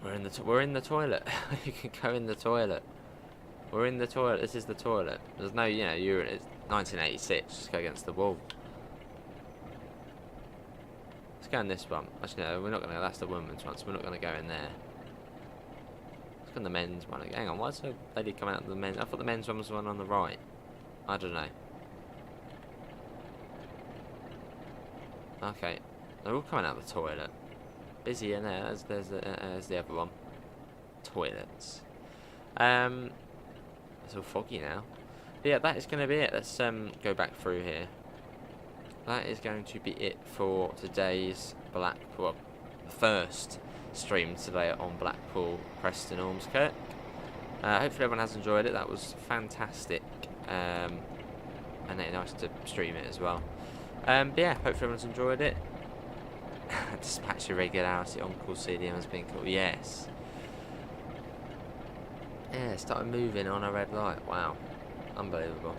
we're in the toilet. You can go in the toilet. We're in the toilet. This is the toilet. There's no, urine. It's 1986. Just go against the wall. Let's go in this one. Actually, no, we're not going to. That's the women's one, so we're not going to go in there. Let's go in the men's one. Hang on, why is the lady coming out of the men's? I thought the men's one was the one on the right. I don't know. Okay, they're all coming out of the toilet. Busy in there. There's the other one. Toilets. It's all foggy now. But yeah, that is going to be it. Let's go back through here. That is going to be it for today's Blackpool, the first stream today on Blackpool, Preston, Ormskirk. Hopefully everyone has enjoyed it. That was fantastic, and it's nice to stream it as well. But yeah, hopefully everyone's enjoyed it. Dispatch irregularity on call CDM has been called. Yes. Yeah, it started moving on a red light. Wow, unbelievable.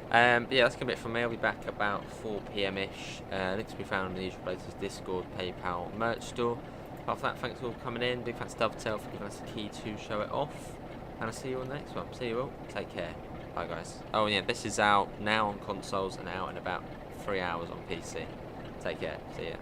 But yeah, that's going to be it from me. I'll be back about 4 PM ish. Links to be found in the usual places: Discord, PayPal, merch store. After that, thanks all for coming in. Big thanks to Dovetail for giving us the key to show it off. And I'll see you on the next one. See you all. Take care. Bye, guys. Oh, yeah, this is out now on consoles and out in about 3 hours on PC. Take care. See ya.